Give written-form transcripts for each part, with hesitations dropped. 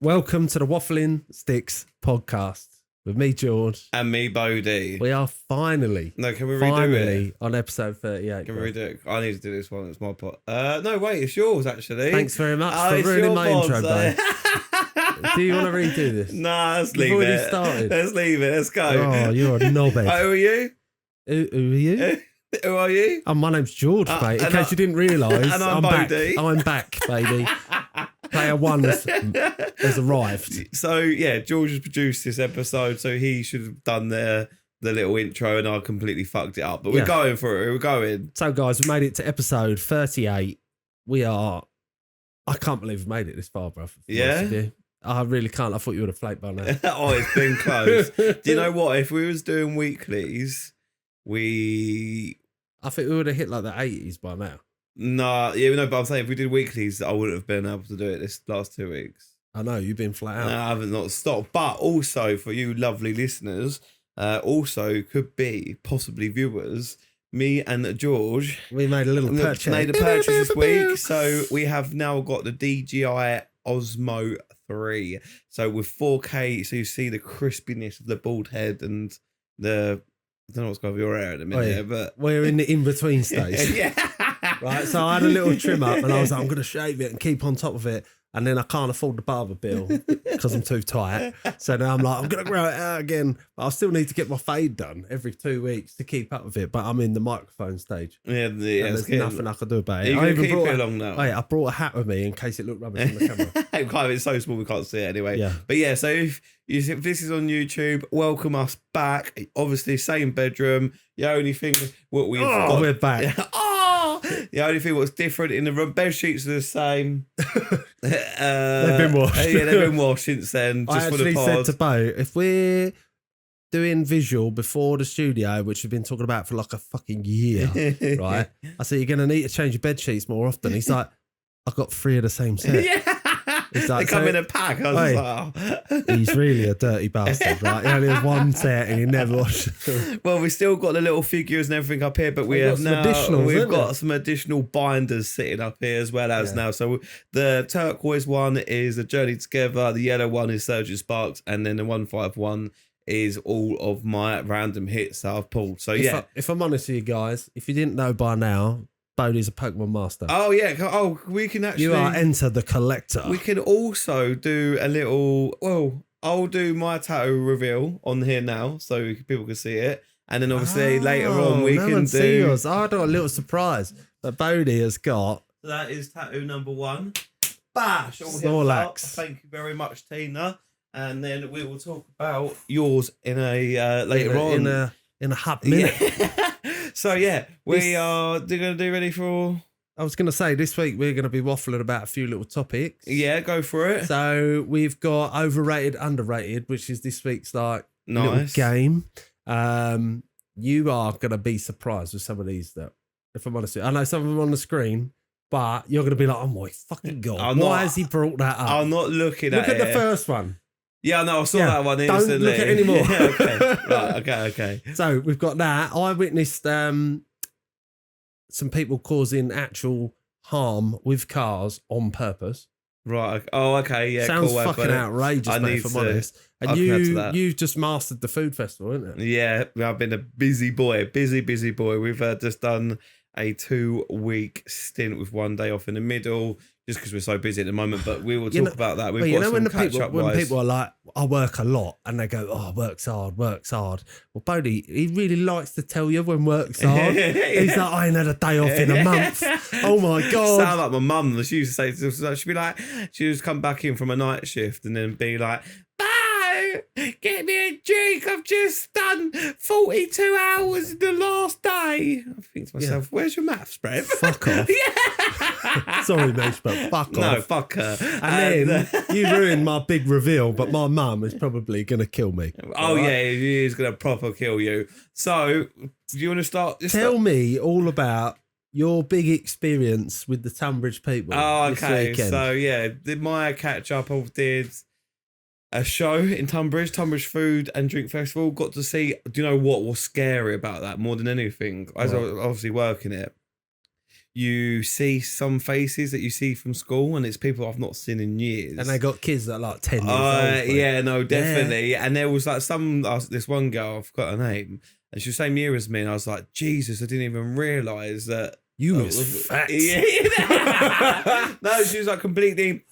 Welcome to the Waffling Sticks podcast with me, George. And me, Bodhi. We are finally, No, can we redo it? on episode 38. Can we redo it? I need to do this one. It's my pot. No, wait, it's yours, actually. Thanks very much for ruining my intro, babe. Do you want to redo this? Nah, let's leave You've it. already started. Let's leave it. Let's go. Oh, you're a knobhead. Who are you? Who are you? Who are you? My name's George, mate. In case you didn't realise, and I'm back. Bodhi. I'm back, baby. Player one has arrived. So, yeah, George has produced this episode, so he should have done the little intro, and I completely fucked it up. But we're going for it. We're going. So, guys, we made it to episode 38. I can't believe we made it this far, bruv. Yeah? I really can't. I thought you would have flaked by now. Oh, it's been close. Do you know what? If we was doing weeklies, I think we would have hit like the 80s by now. Nah, yeah, no, but I'm saying if we did weeklies, I wouldn't have been able to do it this last 2 weeks. I know, you've been flat out. No, I haven't not stopped. But also for you lovely listeners, also could be possibly viewers, me and George. We made a little purchase. Made a purchase this week. So we have now got the DJI Osmo 3. So with 4K, so you see the crispiness of the bald head and the... I don't know what's going on with your hair at the minute, but... We're in the in-between stage. Yeah. Right, so I had a little trim up and I was like, I'm going to shave it and keep on top of it. And then I can't afford the barber bill because I'm too tight. So now I'm like, I'm going to grow it out again. But I still need to get my fade done every 2 weeks to keep up with it. But I'm in the microphone stage. Yeah, there's nothing I can do about it. You're going to keep it along now? I brought a hat with me in case it looked rubbish on the camera. It's so small we can't see it anyway. Yeah. But yeah, so if this is on YouTube, welcome us back. Obviously, same bedroom. The only thing we've got... we're back. The only thing what's different in the room, bed sheets are the same. They've been washed. Yeah, they've been washed since then. Just I for actually the pod. said to Bo, if we're doing visual before the studio, which we've been talking about for like a fucking year, right? I said, you're going to need to change your bed sheets more often. He's like, I've got 3 of the same set. Yeah. Like, they come in a pack. I was like, oh. He's really a dirty bastard, right? He only has one set and he never washes. Well, we've still got the little figures and everything up here, but we've got some additional binders sitting up here as well as now. So the turquoise one is A Journey Together, the yellow one is Surgeon Sparks, and then the 151 is all of my random hits that I've pulled. So if I'm honest with you guys, if you didn't know by now, Bodhi's a Pokemon master. Oh, yeah. Oh, we can actually... You are Enter the Collector. We can also do a little... Well, I'll do my tattoo reveal on here now so people can see it. And then obviously later on we can do... Yours. I got a little surprise that Bodhi has got. So that is tattoo number 1. Bash! Snorlax. Thank you very much, Tina. And then we will talk about yours in a later on. In a hot minute. Yeah. So yeah, we are going to do ready for... I was going to say, this week we're going to be waffling about a few little topics. Yeah, go for it. So we've got Overrated Underrated, which is this week's little game. You are going to be surprised with some of these that, if I'm honest with you. I know some of them on the screen, but you're going to be like, oh my fucking God, why has he brought that up? I'm not looking at it. Look at the first one. Yeah, no, I saw that one instantly. Don't look at it anymore. Yeah, okay. So we've got that. I witnessed some people causing actual harm with cars on purpose. Right. Oh, okay. Yeah. Sounds fucking outrageous, mate, if I'm honest. And you've just mastered the food festival, isn't it? Yeah, I've been a busy boy. Busy boy. We've just done a 2-week stint with 1 day off in the middle, just because we're so busy at the moment. But we will talk about that. We've got some when people are like, I work a lot, and they go, oh, work's hard. Well, Bodhi, he really likes to tell you when work's hard. He's like, I ain't had a day off in a month. Oh my God. Sound like my mum. She used to say, she'd be like, she would come back in from a night shift and then be like, get me a drink. I've just done 42 hours in the last day. I think to myself, where's your maths, Brett? Fuck off. Yeah. Sorry, mate, but fuck off. No, fuck her. And then you ruined my big reveal, but my mum is probably going to kill me. Oh, right? Yeah, he is going to proper kill you. So, do you want to start? Tell me all about your big experience with the Tonbridge people. Oh, okay. So, yeah, my catch up, I did a show in Tonbridge Food and Drink Festival. Got to see, do you know what was scary about that more than anything? As I was obviously working it, you see some faces that you see from school, and it's people I've not seen in years. And they got kids that are like 10 years old. Yeah, no, definitely. Yeah. And there was like this one girl, I've got her name, and she was the same year as me, and I was like, Jesus, I didn't even realise that you was fat. Yeah. No, she was like completely.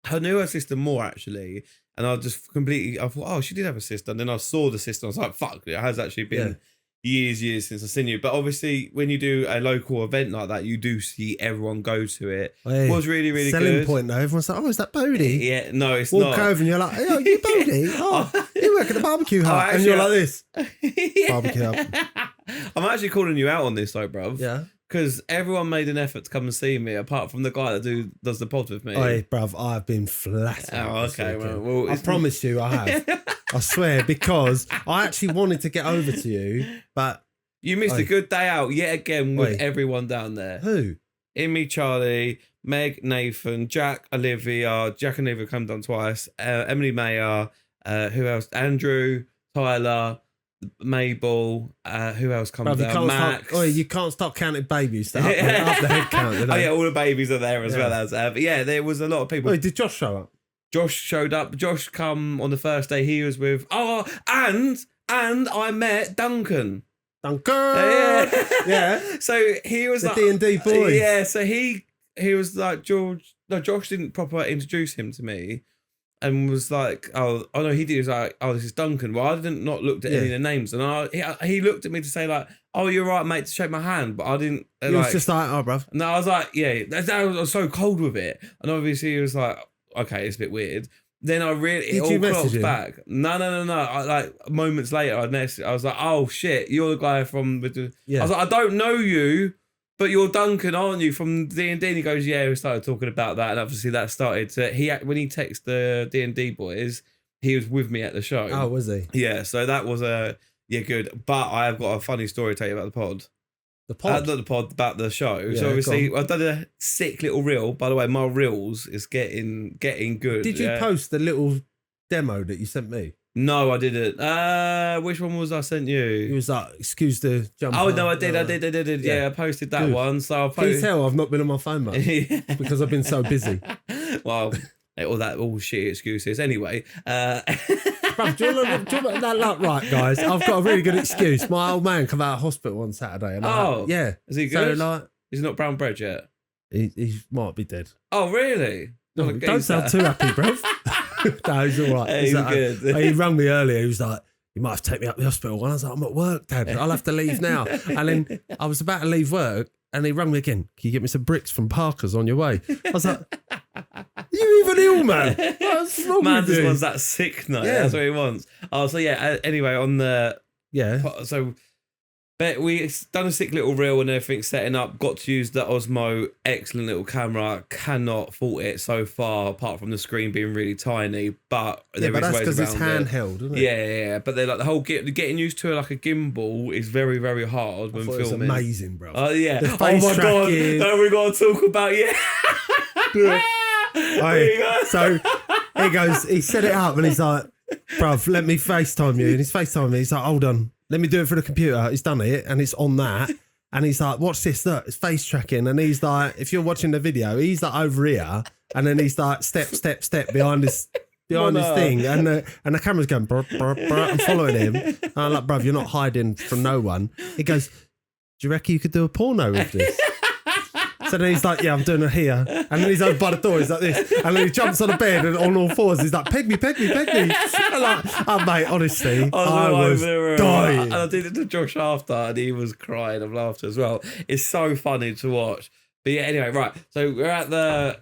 I knew her sister more actually, and I thought, oh, she did have a sister, and then I saw the sister, and I was like, fuck, it has actually been. Yeah. Years since I've seen you, but obviously when you do a local event like that, you do see everyone go to it. It was really good. Selling point though, everyone's like, oh, is that Bodhi? Yeah, no, it's Walk not. Walk over and you're like, oh, you Bodhi? Oh, you work at the barbecue hut, and you're like this. Barbecue hut. I'm actually calling you out on this though, bruv. Yeah. Because everyone made an effort to come and see me, apart from the guy that does the pod with me. Hey, bruv, I've been flat. Oh, okay. Well, I promise you, I have. I swear, because I actually wanted to get over to you, but you missed a good day out yet again with everyone down there. Who? Amy, Charlie, Meg, Nathan, Jack, Olivia. Jack and Olivia come down twice. Emily Mayer. Who else? Andrew, Tyler, Mabel. Who else comes down? Max. You can't stop counting babies. Up the head count. Oh yeah, all the babies are there as well as. But yeah, there was a lot of people. Did Josh show up? Josh showed up. Josh come on the first day. He was with. Oh, and I met Duncan. Yeah. So he was the D&D boy. Yeah. So he was like George. No, Josh didn't properly introduce him to me, and was like, oh no, he did. He was like, oh, this is Duncan. Well, I didn't looked at any of the names, and he looked at me to say like, oh, you're right, mate, to shake my hand, but I didn't. He was just like, oh, bruv. No, I was like, yeah, I was so cold with it, and obviously he was like, okay, it's a bit weird. Then it all clocks back. No. Like moments later, I was like, oh shit, you're the guy from. I was like, I don't know you, but you're Duncan, aren't you, from D&D? And he goes, yeah. We started talking about that, and obviously that started to. When he texted the D&D boys, he was with me at the show. Oh, was he? Yeah. So that was good. But I have got a funny story to tell you about the pod. The pod? Not the pod, about the show. Yeah, so obviously, I've done a sick little reel. By the way, my reels is getting good. Did you post the little demo that you sent me? No, I didn't. Which one was I sent you? It was like, excuse the jump. Oh, no, I did. Yeah, I posted that one. So Can you tell I've not been on my phone much? Because I've been so busy. Well, all shit excuses. Anyway. Bruv, do you want that luck? Right, guys, I've got a really good excuse. My old man come out of hospital on Saturday. And yeah. Is he good? So, like, he's not brown bread yet? He might be dead. Oh, really? No, don't sound too happy, bruv. No, he's all right. He's good. He rang me earlier. He was like, you might have to take me up to the hospital. And I was like, I'm at work, Dad. I'll have to leave now. And then I was about to leave work, and he rang me again. Can you get me some bricks from Parker's on your way? I was like, are you even ill, man? What's wrong man with just you? wants that sick night. Yeah. That's what he wants. Oh, so yeah. Anyway, on the so we done a sick little reel and everything, setting up. Got to use the Osmo, excellent little camera. Cannot fault it so far, apart from the screen being really tiny. But there is that's ways because it's around handheld, isn't it? Yeah. But they're like the whole getting used to like a gimbal is very, very hard when filming. It's amazing, bro. Oh yeah. Oh my god. No, we got to talk about So he goes, he set it up and he's like, bruv, let me FaceTime you. And he's FaceTiming me. He's like, hold on, let me do it for the computer. He's done it and it's on that. And he's like, watch this, look, it's face tracking. And he's like, if you're watching the video, he's like over here. And then he's like, step behind his thing. And the camera's going, brr, brr, brr, I'm following him. And I'm like, bruv, you're not hiding from no one. He goes, do you reckon you could do a porno with this? So then he's like, yeah, I'm doing it here. And then he's over by the door, he's like this. And then he jumps on the bed and on all fours, he's like, peg me. I'm like, oh, mate, honestly, I was dying. And I did it to Josh after, and he was crying of laughter as well. It's so funny to watch. But yeah, anyway, right. So we're at the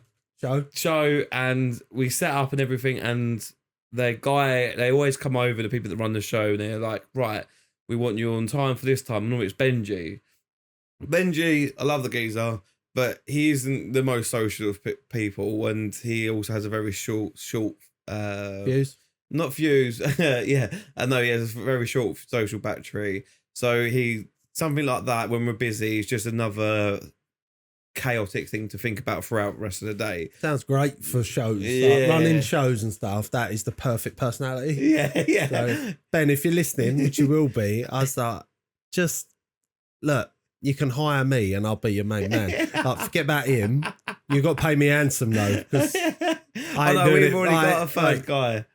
show and we set up and everything. And they always come over, the people that run the show, and they're like, right, we want you on time for this time. And it's Benji. I love the geezer. But he isn't the most social of people, and he also has a very short fuse. Not fuse, yeah. I know he has a very short social battery. So something like that when we're busy is just another chaotic thing to think about throughout the rest of the day. Sounds great for shows, like running shows and stuff. That is the perfect personality. Yeah. So, Ben, if you're listening, which you will be, I was like, just look. you can hire me and I'll be your main man. Like, forget about him. You've got to pay me handsome though. I know we've already got a third guy.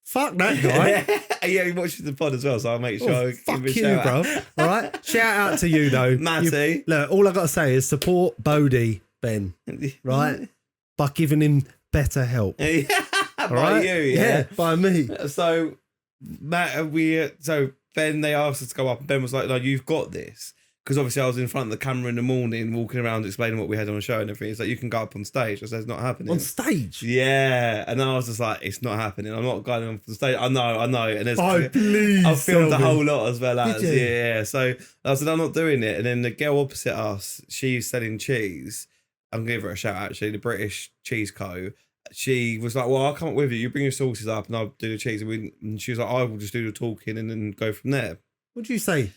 Fuck that guy. Yeah, he watches the pod as well, so I'll make sure I fuck give you, bro. All right, shout out to you though, Matty. Look, all I got to say is support Bodhi, Ben. Right, by giving him better help. By you, yeah, by me. So Ben, they asked us to go up, and Ben was like, "No, you've got this." Because obviously I was in front of the camera in the morning, walking around explaining what we had on the show and everything. It's like, you can go up on stage. I said, it's not happening. On stage? Yeah. And then I was just like, it's not happening. I'm not going on the stage. I know. And there's, please. I filmed a whole lot as well as, yeah. So I said, I'm not doing it. And then the girl opposite us, she's selling cheese. I'm going to give her a shout out, actually, the British Cheese Co. She was like, well, I'll come up with you. You bring your sauces up and I'll do the cheese. And she was like, I will just do the talking and then go from there. What do you say?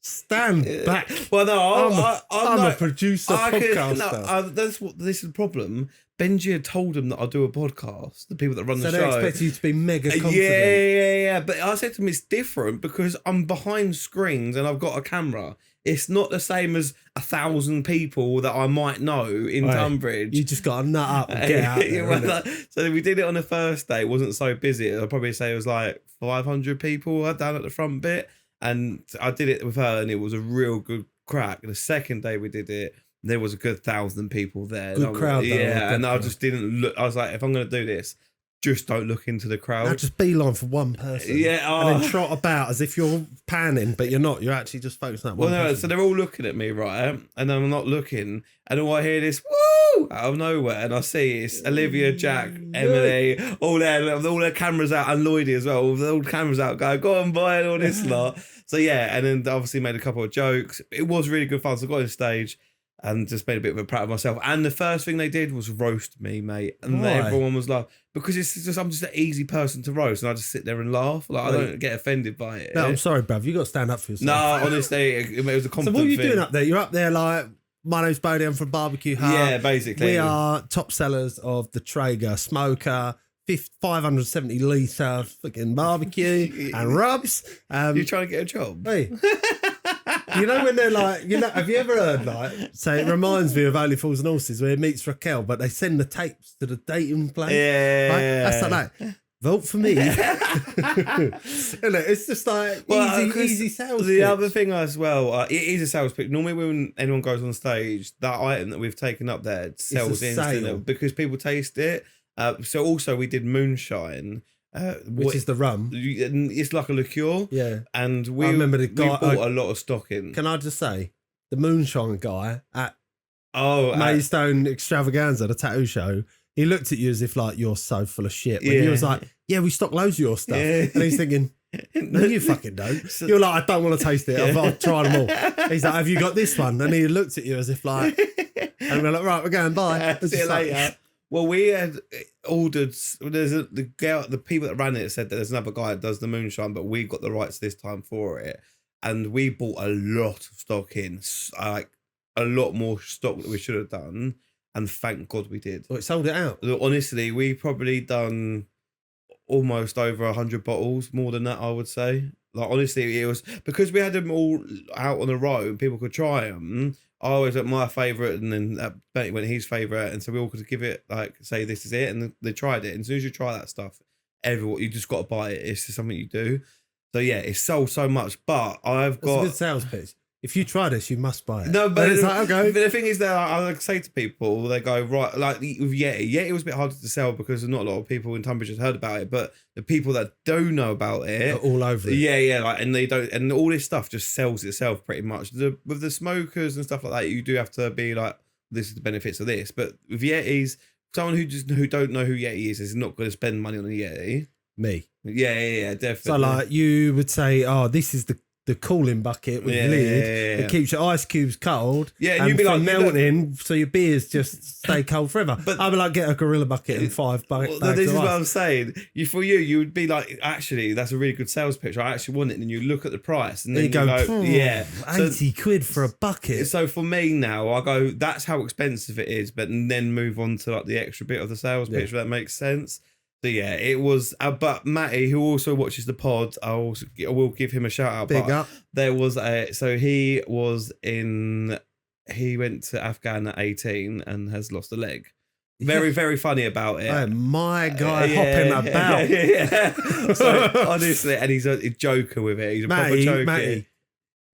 Stand back. Well, no, I'm a producer, podcaster. This is the problem. Benji had told him that I'll do a podcast, the people that run the show. So they expect you to be mega confident. Yeah. But I said to him, it's different because I'm behind screens and I've got a camera. It's not the same as 1,000 people that I might know in Tonbridge. You just got to nut up and get out there, So we did it on the first day. It wasn't so busy. I'd probably say it was like 500 people down at the front bit. And I did it with her and it was a real good crack. The second day we did it, there was a good 1,000 people there. Good crowd, though. Yeah, and I just didn't look. I was like, if I'm going to do this, just don't look into the crowd. Now just beeline for one person. Yeah. And then trot about as if you're panning, but you're not. You're actually just focusing on one person. So they're all looking at me, right? And I'm not looking. And all I hear this, woo, out of nowhere. And I see it's Olivia, Jack, Emily, all their cameras out, and Lloydie as well. All the cameras out, go on, boy, and all this lot. So yeah, and then obviously made a couple of jokes. It was really good fun. So I got on stage and just made a bit of a prat of myself. And the first thing they did was roast me, mate. And everyone was like, because I'm just an easy person to roast, and I just sit there and laugh. Like I don't get offended by it. No, I'm sorry, bruv. You got to stand up for yourself. No, honestly, it was a compliment. So what are you doing up there? You're up there like, my name's Bodhi, I'm from Barbecue Hut. Yeah, basically. We are top sellers of the Traeger smoker, 570 litre fucking barbecue and rubs. You're trying to get a job? Hey. You know when they're like, have you ever heard like, so it reminds me of Only Fools and Horses where he meets Raquel, but they send the tapes to the dating place. Yeah. Right? That's like that. Vote for me. It's just like easy sales pitch. The other thing as well, it is a sales pitch. Normally when anyone goes on stage, that item that we've taken up there sells instantly because people taste it. So also we did moonshine, which is the rum. It's like a liqueur. Yeah. And I remember the guy, we bought a lot of stock in. Can I just say, the moonshine guy at Maidstone Extravaganza, the tattoo show, he looked at you as if like, you're so full of shit. But he was like, yeah, we stock loads of your stuff. Yeah. And he's thinking, no, you fucking don't. You're like, I don't want to taste it. I've tried them all. He's like, have you got this one? And he looked at you as if like, and we're like, right, we're going, bye. See you later. Well, we had ordered. The people that ran it said that there's another guy that does the moonshine, but we got the rights this time for it, and we bought a lot of stock in, like a lot more stock that we should have done, and thank God we did. Oh, it sold it out. Honestly, we probably done almost over 100 bottles, more than that, I would say. Like honestly, it was because we had them all out on the road and people could try them. I always went my favourite, and then Benny went his favourite, and so we all could give it like say this is it, and they tried it. And as soon as you try that stuff, you just got to buy it. It's just something you do. So yeah, it's sold so much. But I've got a good sales pitch. If you try this, you must buy it. No, but it's like, okay. But the thing is that I like say to people, they go, right, like with Yeti was a bit harder to sell because not a lot of people in Tonbridge had heard about it, but the people that do know about it are all over it. Yeah, like, and they don't, and all this stuff just sells itself pretty much. With the smokers and stuff like that, you do have to be like, this is the benefits of this. But with Yetis, someone who don't know who Yeti is not going to spend money on a Yeti. Me. Yeah, definitely. So like you would say, oh, this is the cooling bucket with lid. It keeps your ice cubes cold. Yeah, and you'd be like melting, so your beers just stay cold forever. But I'd be like, get a Gorilla bucket and 5 bags. Well, this is what I'm saying. You would be like, actually, that's a really good sales pitch. I actually want it. And then you look at the price, and then you go, yeah, 80 quid for a bucket. So for me now, I go, that's how expensive it is, but then move on to like the extra bit of the sales pitch. If that makes sense. So yeah, it was. But Matty, who also watches the pod, I will give him a shout out. Big up. There was so he went to Afghan at 18 and has lost a leg. Very, very funny about it. Oh, my guy hopping about. Yeah. So honestly, and he's a joker with it. He's a proper joker. Matty,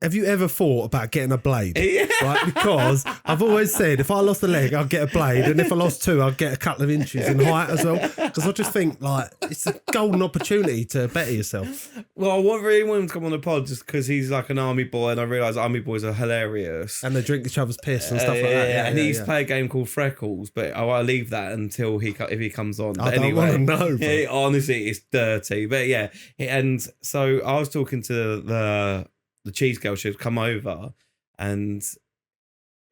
have you ever thought about getting a blade? Yeah. Right, because I've always said if I lost a leg, I'll get a blade, and if I lost two, I'll get a couple of inches in height as well. Because I just think it's a golden opportunity to better yourself. Well, I really want him to come on the pod just because he's like an army boy, and I realise army boys are hilarious. And they drink each other's piss and stuff like that. Yeah, and he used to play a game called Freckles, but I'll leave that until if he comes on. I don't want to know. Yeah, honestly, it's dirty. But yeah, and so I was talking to the cheese girl. She'd come over, and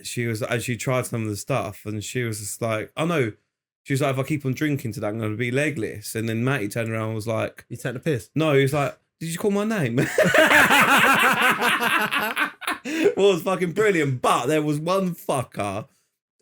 she tried some of the stuff, and she was just like, "Oh no." She was like, "If I keep on drinking today, I'm going to be legless." And then Matty turned around and was like, "You take the piss?" No, he was like, "Did you call my name?" Well, it was fucking brilliant. But there was one fucker.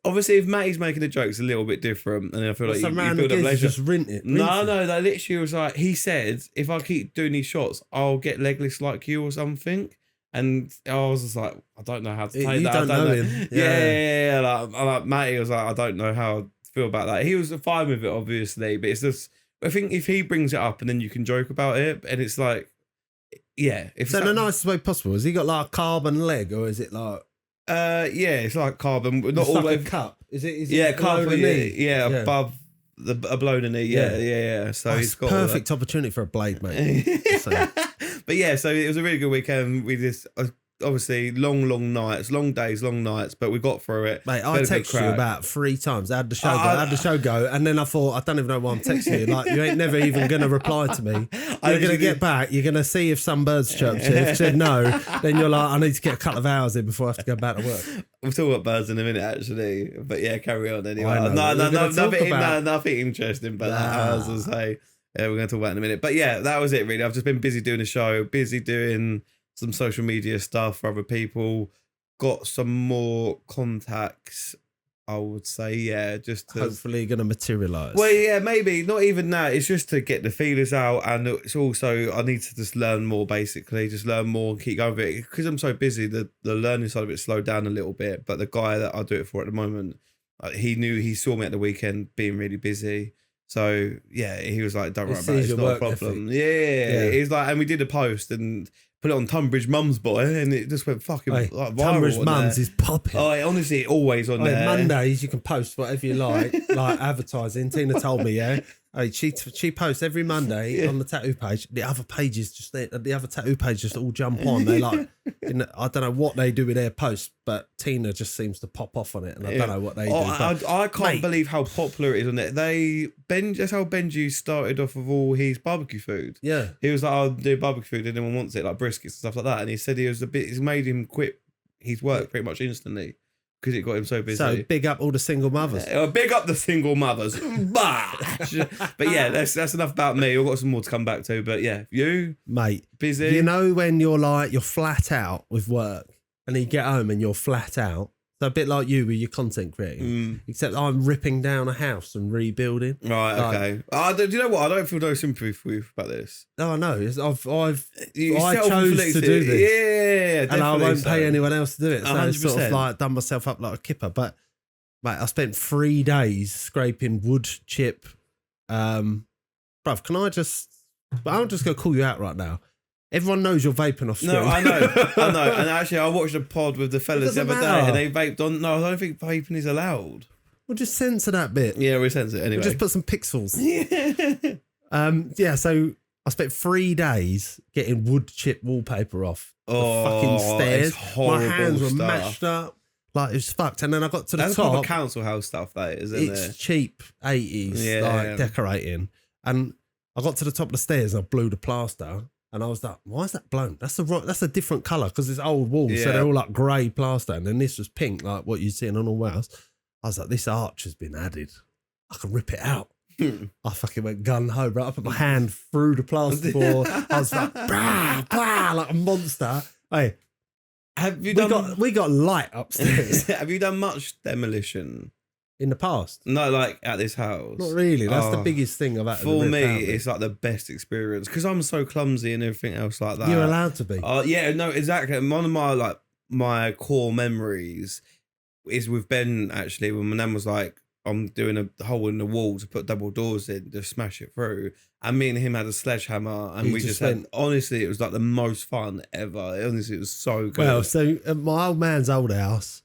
Obviously, if Matty's making a joke, it's a little bit different, and I feel like you build up leisure. Just rint it. No, that literally was like, he said, "If I keep doing these shots, I'll get legless like you or something." And I was just like, I don't know how to take that. You don't know him. Yeah. Like Matty was like, I don't know how to feel about that. He was fine with it, obviously, but it's just, I think if he brings it up and then you can joke about it, and it's like, yeah. So the nicest way possible, has he got like a carbon leg, or is it like? Yeah, it's like carbon, not it's all like the way. A cup. Is it? Yeah, carbon. Yeah, above below the knee. Yeah. So he's got perfect opportunity for a blade, mate. But yeah, so it was a really good weekend. We just obviously long nights, long days, long nights, but we got through it. Mate, I texted you about 3 times. How'd the show go? And then I thought, I don't even know why I'm texting you. Like, you ain't never even going to reply to me. You're going to get back. You're going to see if some birds chirped you. If you said no, then you're like, I need to get a couple of hours in before I have to go back to work. We'll talk about birds in a minute, actually. But yeah, carry on anyway. Nothing interesting, but as I say. Yeah, we're going to talk about it in a minute. But yeah, that was it, really. I've just been busy doing a show, busy doing some social media stuff for other people. Got some more contacts, I would say, yeah. Just to, hopefully going to materialise. Well, yeah, maybe. Not even that. It's just to get the feelers out. And it's also, I need to just learn more, basically. Just learn more and keep going with it. Because I'm so busy, the learning side of it slowed down a little bit. But the guy that I do it for at the moment, he saw me at the weekend being really busy. So yeah, he was like, "Don't worry about it. It's not a problem." Yeah. He's like, and we did a post and put it on Tonbridge Mums, boy, and it just went fucking like viral. Tonbridge Mums is popping. Oh, honestly, always on there. Mondays you can post whatever you like advertising. Tina told me, yeah. She posts every Monday on the tattoo page. The other pages the other tattoo page just all jump on. They like, I don't know what they do with their posts, but Tina just seems to pop off on it, and I don't know what they do. I can't believe how popular it is on it. That's how Benji started off of all his barbecue food. Yeah, he was like, "I'll do barbecue food. Anyone wants it, like briskets and stuff like that." And he said it's made him quit his work pretty much instantly. Because it got him so busy. So big up all the single mothers. Big up the single mothers. But yeah, that's enough about me. I've got some more to come back to. But yeah, you, mate, busy. You know when you're flat out with work, and you get home and you're flat out. So a bit like you with your content creating, except I'm ripping down a house and rebuilding. Right, okay. Do you know what? I don't feel no sympathy for you about this. No, I know. I chose to do this. Yeah, and I won't pay anyone else to do it. So 100%. it's sort of like done myself up like a kipper. But mate, I spent 3 days scraping wood chip. Bruv, can I just? I'm just gonna call you out right now. Everyone knows you're vaping off screen. No, I know. And actually, I watched a pod with the fellas the other day, and they vaped on. No, I don't think vaping is allowed. We'll just censor that bit. Yeah, we censor it anyway. We'll just put some pixels. Yeah. So I spent 3 days getting wood chip wallpaper off the fucking stairs. My hands were mashed up. Like, it was fucked. And then I got to the top. That's proper council house stuff, that is, isn't it? It's cheap 80s, decorating. And I got to the top of the stairs and I blew the plaster. And I was like, why is that blown? That's a different colour because it's old walls. So they're all like grey plaster. And then this was pink, like what you're seeing on all walls. I was like, this arch has been added. I can rip it out. I fucking went gun-ho, bro. I put my hand through the plasterboard. I was like, bah, bah, like a monster. Hey, we got light upstairs. Have you done much demolition? in the past? No, like at this house. Not really. That's the biggest thing I've had for me. It's like the best experience because I'm so clumsy and everything else like that. You're allowed to be. Yeah, no, exactly. One of my core memories is with Ben actually when my nan was like, I'm doing a hole in the wall to put double doors in to smash it through. And me and him had a sledgehammer and we just had, honestly, it was like the most fun ever. Honestly, it was so good. Well, so at my old man's old house,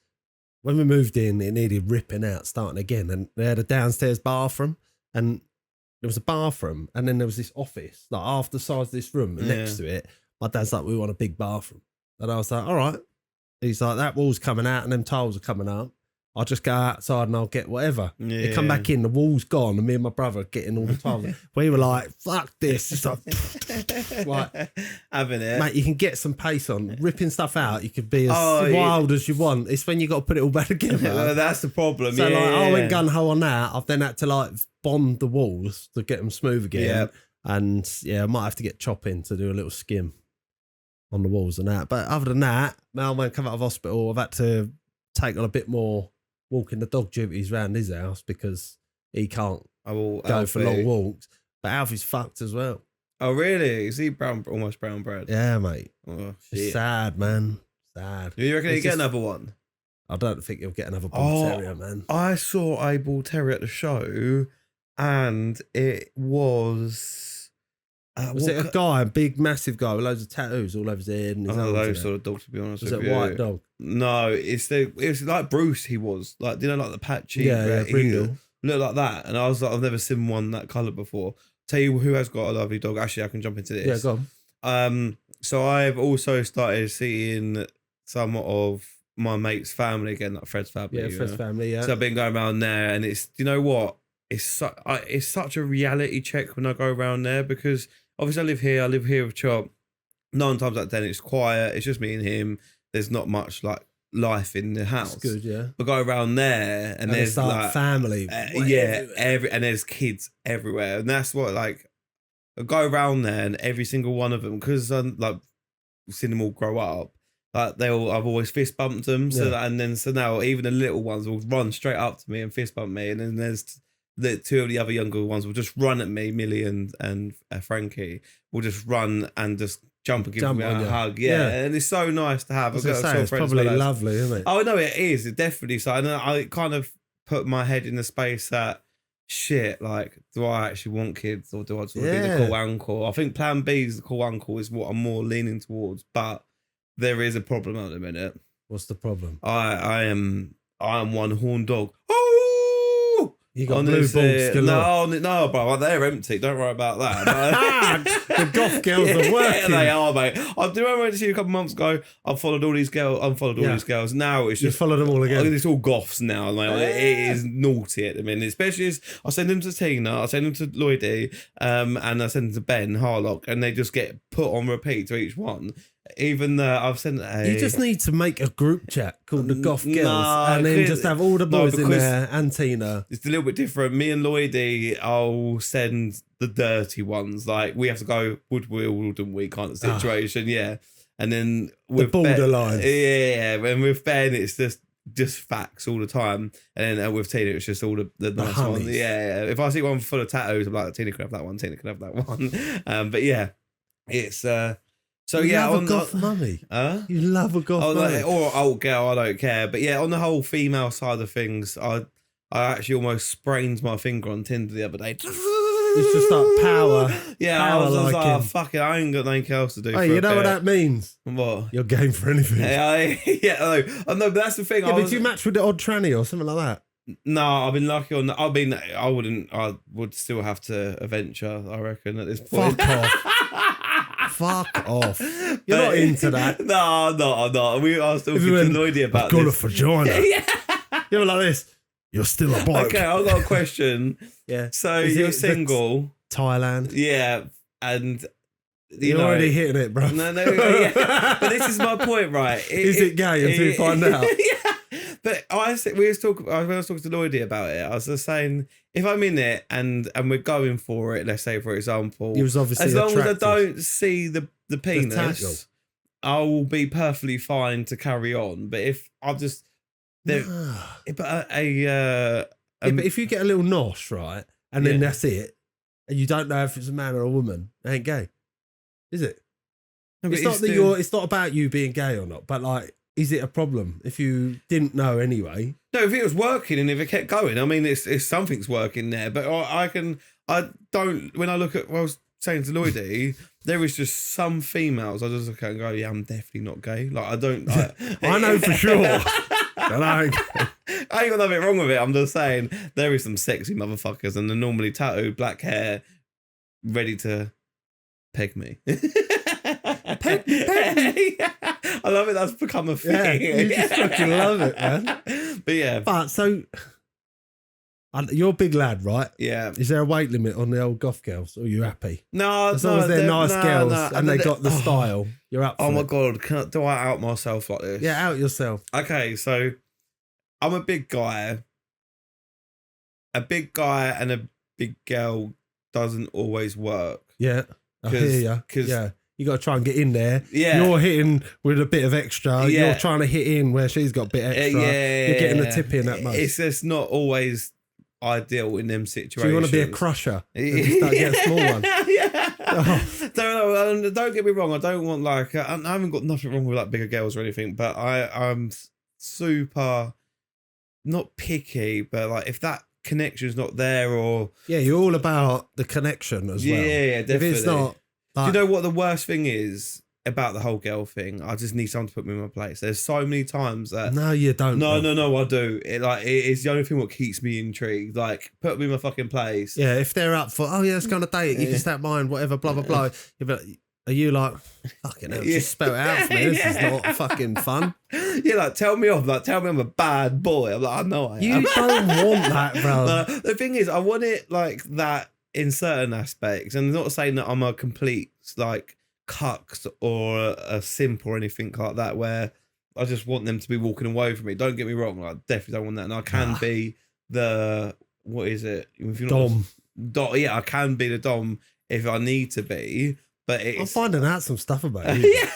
when we moved in, it needed ripping out, starting again. And they had a downstairs bathroom and there was a bathroom and then there was this office, like half the size of this room next to it. My dad's like, we want a big bathroom. And I was like, all right. He's like, that wall's coming out and them tiles are coming up. I'll just go outside and I'll get whatever. Yeah. They come back in, the wall's gone, and me and my brother are getting all the tiles. We were like, fuck this. It's like, having it. Mate, you can get some pace on. Ripping stuff out, you could be as wild as you want. It's when you got to put it all back together. Well, that's the problem. So I went gun-ho on that. I've then had to like bond the walls to get them smooth again. Yeah. And I might have to get chopping to do a little skim on the walls and that. But other than that, now when I come out of hospital, I've had to take on a bit more walking the dog duties around his house because he can't go for long walks. But Alfie's fucked as well. Oh, really? Is he almost brown bread? Yeah, mate. Oh, it's sad, man. Sad. You reckon he'll get another one? I don't think he'll get another bull terrier, man. I saw a bull terrier at the show and it was... was it a guy, a big, massive guy with loads of tattoos all over his head? And his those sort of dogs, to be honest with you. Was it a white dog? No, it's like Bruce. He was like, like the patchy, brindle, looked like that. And I was like, I've never seen one that colour before. Tell you who has got a lovely dog. Actually, I can jump into this. Yeah, go on. So I've also started seeing some of my mate's family again, like Fred's family. Yeah, Fred's family. Yeah. So I've been going around there, and it's, you know what? It's such a reality check when I go around there because. Obviously, I live here with Chop. 9 times out of 10, it's quiet. It's just me and him. There's not much like life in the house. That's good, yeah. But go around there and there's like family. And there's kids everywhere. And that's what like, I go around there and every single one of them, because like seen them all grow up, like I've always fist bumped them. So now even the little ones will run straight up to me and fist bump me. And then there's the 2 of the other younger ones will just run at me, Millie and Frankie will just run and just jump and give me a hug. Yeah, and it's so nice to have. It's probably lovely, isn't it? Oh no, it is. It definitely so. And I kind of put my head in the space that shit. Like, do I actually want kids or do I just want to be the cool uncle? I think Plan B is the cool uncle is what I'm more leaning towards. But there is a problem at the minute. What's the problem? I am one horn dog. You got blue balls still no, bro, they're empty. Don't worry about that. The goth girls are working. Yeah, they are, mate. I went to see you a couple months ago. I've followed all these girls. Unfollowed all these girls. Now it's just... You followed them all again. It's all goths now. Like, it is naughty at the minute. Especially as I send them to Tina, I send them to Lloydie, and I send them to Ben Harlock, and they just get put on repeat to each one. Even I've sent You just need to make a group chat called the Goth Girls and then just have all the boys in there and Tina. It's a little bit different. Me and Lloydie, I'll send the dirty ones. Like, we have to go would we or wouldn't we kind of situation. Yeah. And then with the borderline. And with Ben, it's just facts all the time. And then with Tina, it's just all the nice ones. Yeah. If I see one full of tattoos, I'm like, Tina could have that one. Tina could have that one. But yeah, it's... So you love a goth mummy. You love a goth mummy. Or old girl, I don't care. But yeah, on the whole female side of things, I actually almost sprained my finger on Tinder the other day. It's just like power. Yeah, power I was like, oh, fuck it, I ain't got nothing else to do. Hey, you know what that means? What? You're game for anything. No, but that's the thing. Yeah, but do you match with the odd tranny or something like that? No, I've been lucky on that. I would still have to adventure, I reckon, at this point. Fuck off. Fuck off. You're not into that. No, I'm not. I was talking to Lloydie about this. I've got a vagina. You're like this. You're still a bloke. Okay, I've got a question. Yeah. So you're single. Thailand. Yeah. And you're already hitting it, bro. No, yeah. But this is my point, right? Is it gay until you find out? Yeah. But when I was talking to Lloydie about it, I was just saying, if I'm in it and we're going for it, let's say for example, he was obviously as long attractive. as I don't see the penis, I will be perfectly fine to carry on. But if I've just but but if you get a little nosh, right, and then that's it, and you don't know if it's a man or a woman, it ain't gay, is it? No, it's not about you being gay or not, but like, is it a problem if you didn't know anyway? No, if it was working and if it kept going, I mean, it's something's working there. But when I look at what I was saying to Lloydie, there is just some females I just look at and go, yeah, I'm definitely not gay. Like, I don't. I know for sure. I ain't got nothing wrong with it. I'm just saying there is some sexy motherfuckers and they're normally tattooed, black hair, ready to peg me. Peg me. I love it. That's become a thing. Yeah, you just fucking love it, man. But yeah. But so, you're a big lad, right? Yeah. Is there a weight limit on the old goth girls? Or are you happy? No, as long as they're nice girls and they got the style, you're up for it. Oh my God, do I out myself like this? Yeah, out yourself. Okay, so I'm a big guy. A big guy and a big girl doesn't always work. Yeah, I hear you. Yeah. You got to try and get in there. Yeah. You're hitting with a bit of extra. Yeah. You're trying to hit in where she's got a bit extra. You're getting the tip in that much. It's just not always ideal in them situations. So you want to be a crusher and start getting a small one. Yeah. Oh. Don't get me wrong. I don't want I haven't got nothing wrong with like bigger girls or anything, but I'm super not picky, but like if that connection's not there or... Yeah, you're all about the connection as well. Yeah, definitely. If it's not... Like, do you know what the worst thing is about the whole girl thing? I just need someone to put me in my place. There's so many times that... No, you don't. No, I do. It's the only thing what keeps me intrigued. Like, put me in my fucking place. Yeah, if they're up for, let's go on a date, you can start mine, whatever, blah, blah, blah. Are you like, fucking hell, just spell it out for me. This is not fucking fun. Yeah, like, tell me off. Like, tell me I'm a bad boy. I'm like, I know I am. You don't want that, bro. The thing is, I want it like that in certain aspects. And I'm not saying that I'm a complete, like, cucks or a simp or anything like that, where I just want them to be walking away from me. Don't get me wrong. I definitely don't want that. And I can be the, what is it? If you're Dom. Yeah, I can be the Dom if I need to be. But I'm finding out some stuff about you. Yeah.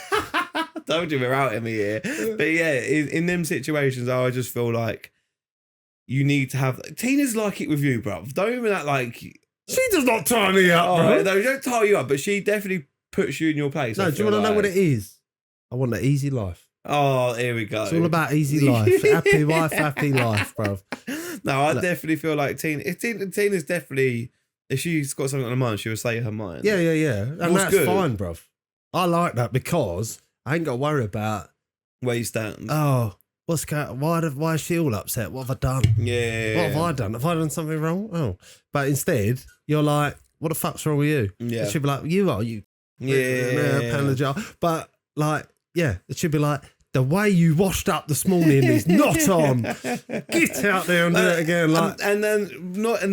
Told you we're out in the year. But yeah, in them situations, I just feel like you need to have... Tina's like it with you, bruv. Don't even act like... She does not tie me up, bro. No, she don't tie you up, but she definitely puts you in your place. No, do you want to know what it is? I want an easy life. Oh, here we go. It's all about easy life. Happy wife, happy life, bro. No, I definitely feel like Tina's definitely... If she's got something on her mind, she will say her mind. Yeah. And that's good. Fine, bruv. I like that because I ain't got to worry about... Where you stand. Oh, why is she all upset? What have I done? Yeah. What have I done? Have I done something wrong? Oh. But instead, you're like, what the fuck's wrong with you? Yeah. And she'll be like, you. Yeah. Pound the jar. But like, yeah, it should be like, the way you washed up this morning is not on. Get out there and do it again. Like, and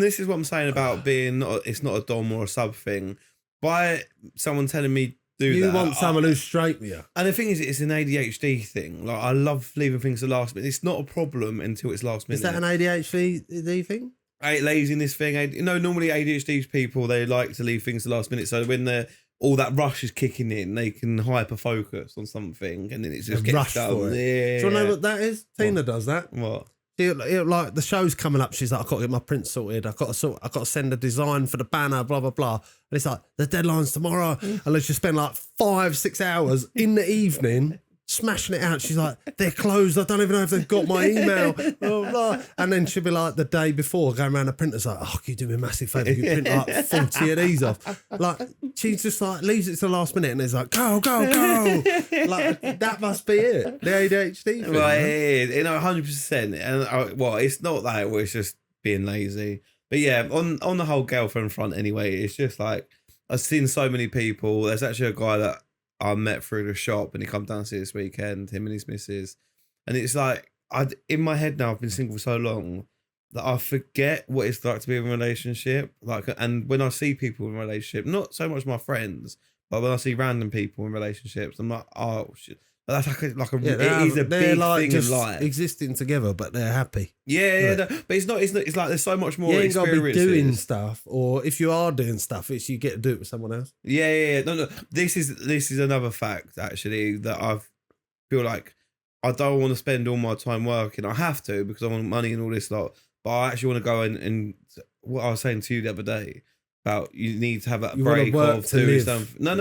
this is what I'm saying about being it's not a dom or a sub thing. By someone telling me you want someone who's straight with you. And the thing is, it's an ADHD thing. Like, I love leaving things to last minute. It's not a problem until it's last minute. Is that an ADHD thing? Laziness thing. Normally ADHD people, they like to leave things to last minute. So when all that rush is kicking in, they can hyper focus on something, and then it's just gets done. For it. Yeah. Do you know what that is? Tina does that. What? Like the show's coming up, she's like, I've got to get my print sorted. I've got to send a design for the banner, blah blah blah. And it's like the deadline's tomorrow, and let's just spend like 5-6 hours in the evening smashing it out. She's like, they're closed. I don't even know if they've got my email. Blah, blah, blah. And then she'll be like, the day before, going around the printer's like, oh, can you do me a massive favour? You print like 40 of these off. Like, she's just like, leaves it to the last minute and it's like, go. Like, that must be it. The ADHD thing. Right, it is. 100%. And it's not that, it's just being lazy. But yeah, on the whole girlfriend front anyway, it's just like, I've seen so many people. There's actually a guy that I met through the shop and he come down to see this weekend, him and his missus. And it's like, in my head now, I've been single for so long that I forget what it's like to be in a relationship. Like, and when I see people in a relationship, not so much my friends, but when I see random people in relationships, I'm like, oh shit. That's it is a big thing in life. Existing together, but they're happy. Yeah. No, but it's not. It's like there's so much more. You ain't got to be experiences. doing stuff, or if you are doing stuff, it's you get to do it with someone else. Yeah. No. This is another fact actually that I feel like I don't want to spend all my time working. I have to because I want money and all this lot. But I actually want to go and what I was saying to you the other day about you need to have a break of doing something. No.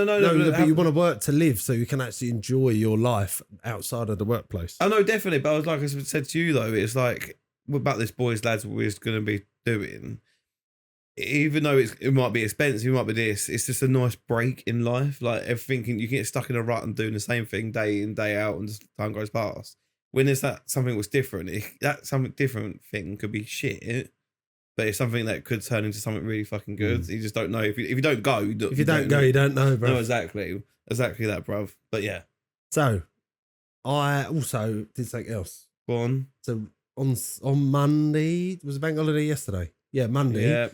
But you want to work to live so you can actually enjoy your life outside of the workplace. Oh, no, definitely. But I was like I said to you, though, it's like about this boys, lads, what we're going to be doing. Even though it might be expensive, it might be this, it's just a nice break in life. Like everything, you can get stuck in a rut and doing the same thing day in, day out, and just time goes past. When there's something was different, that something different thing could be shit, but it's something that could turn into something really fucking good. You just don't know. If you don't go, you don't know, bro. No, exactly that, bruv. But yeah. So, I also did something else. Go on. So on Monday, was it bank holiday yesterday? Yeah, Monday. Yeah.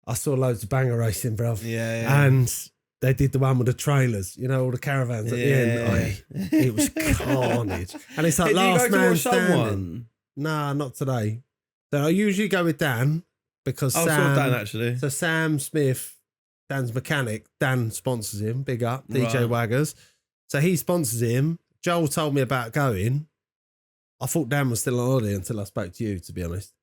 I saw loads of banger racing, bruv. Yeah. And they did the one with the trailers, all the caravans at the end. It was carnage. And it's like last man standing. Nah, not today. So I usually go with Dan because Sam. I saw Dan actually. So Sam Smith, Dan's mechanic, Dan sponsors him. Big up, DJ Waggers. So he sponsors him. Joel told me about going. I thought Dan was still on holiday until I spoke to you, to be honest.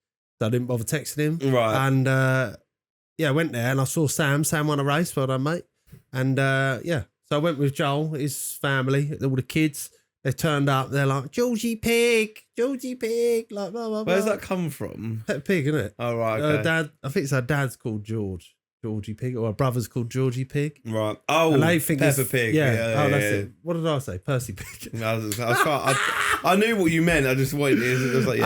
So I didn't bother texting him. Right. And I went there and I saw Sam. Sam won a race. Well done, mate. And so I went with Joel, his family, all the kids. They turned up. They're like, Georgie Pig, like blah, blah, blah. Where's that come from? Pet Pig, isn't it? Oh, right. Okay. Dad, I think it's our dad's called Georgie Pig, or our brother's called Georgie Pig. Right. Oh, and they think Peppa Pig. Yeah. That's it. What did I say? Percy Pig. I knew what you meant. I just wanted it. Was like,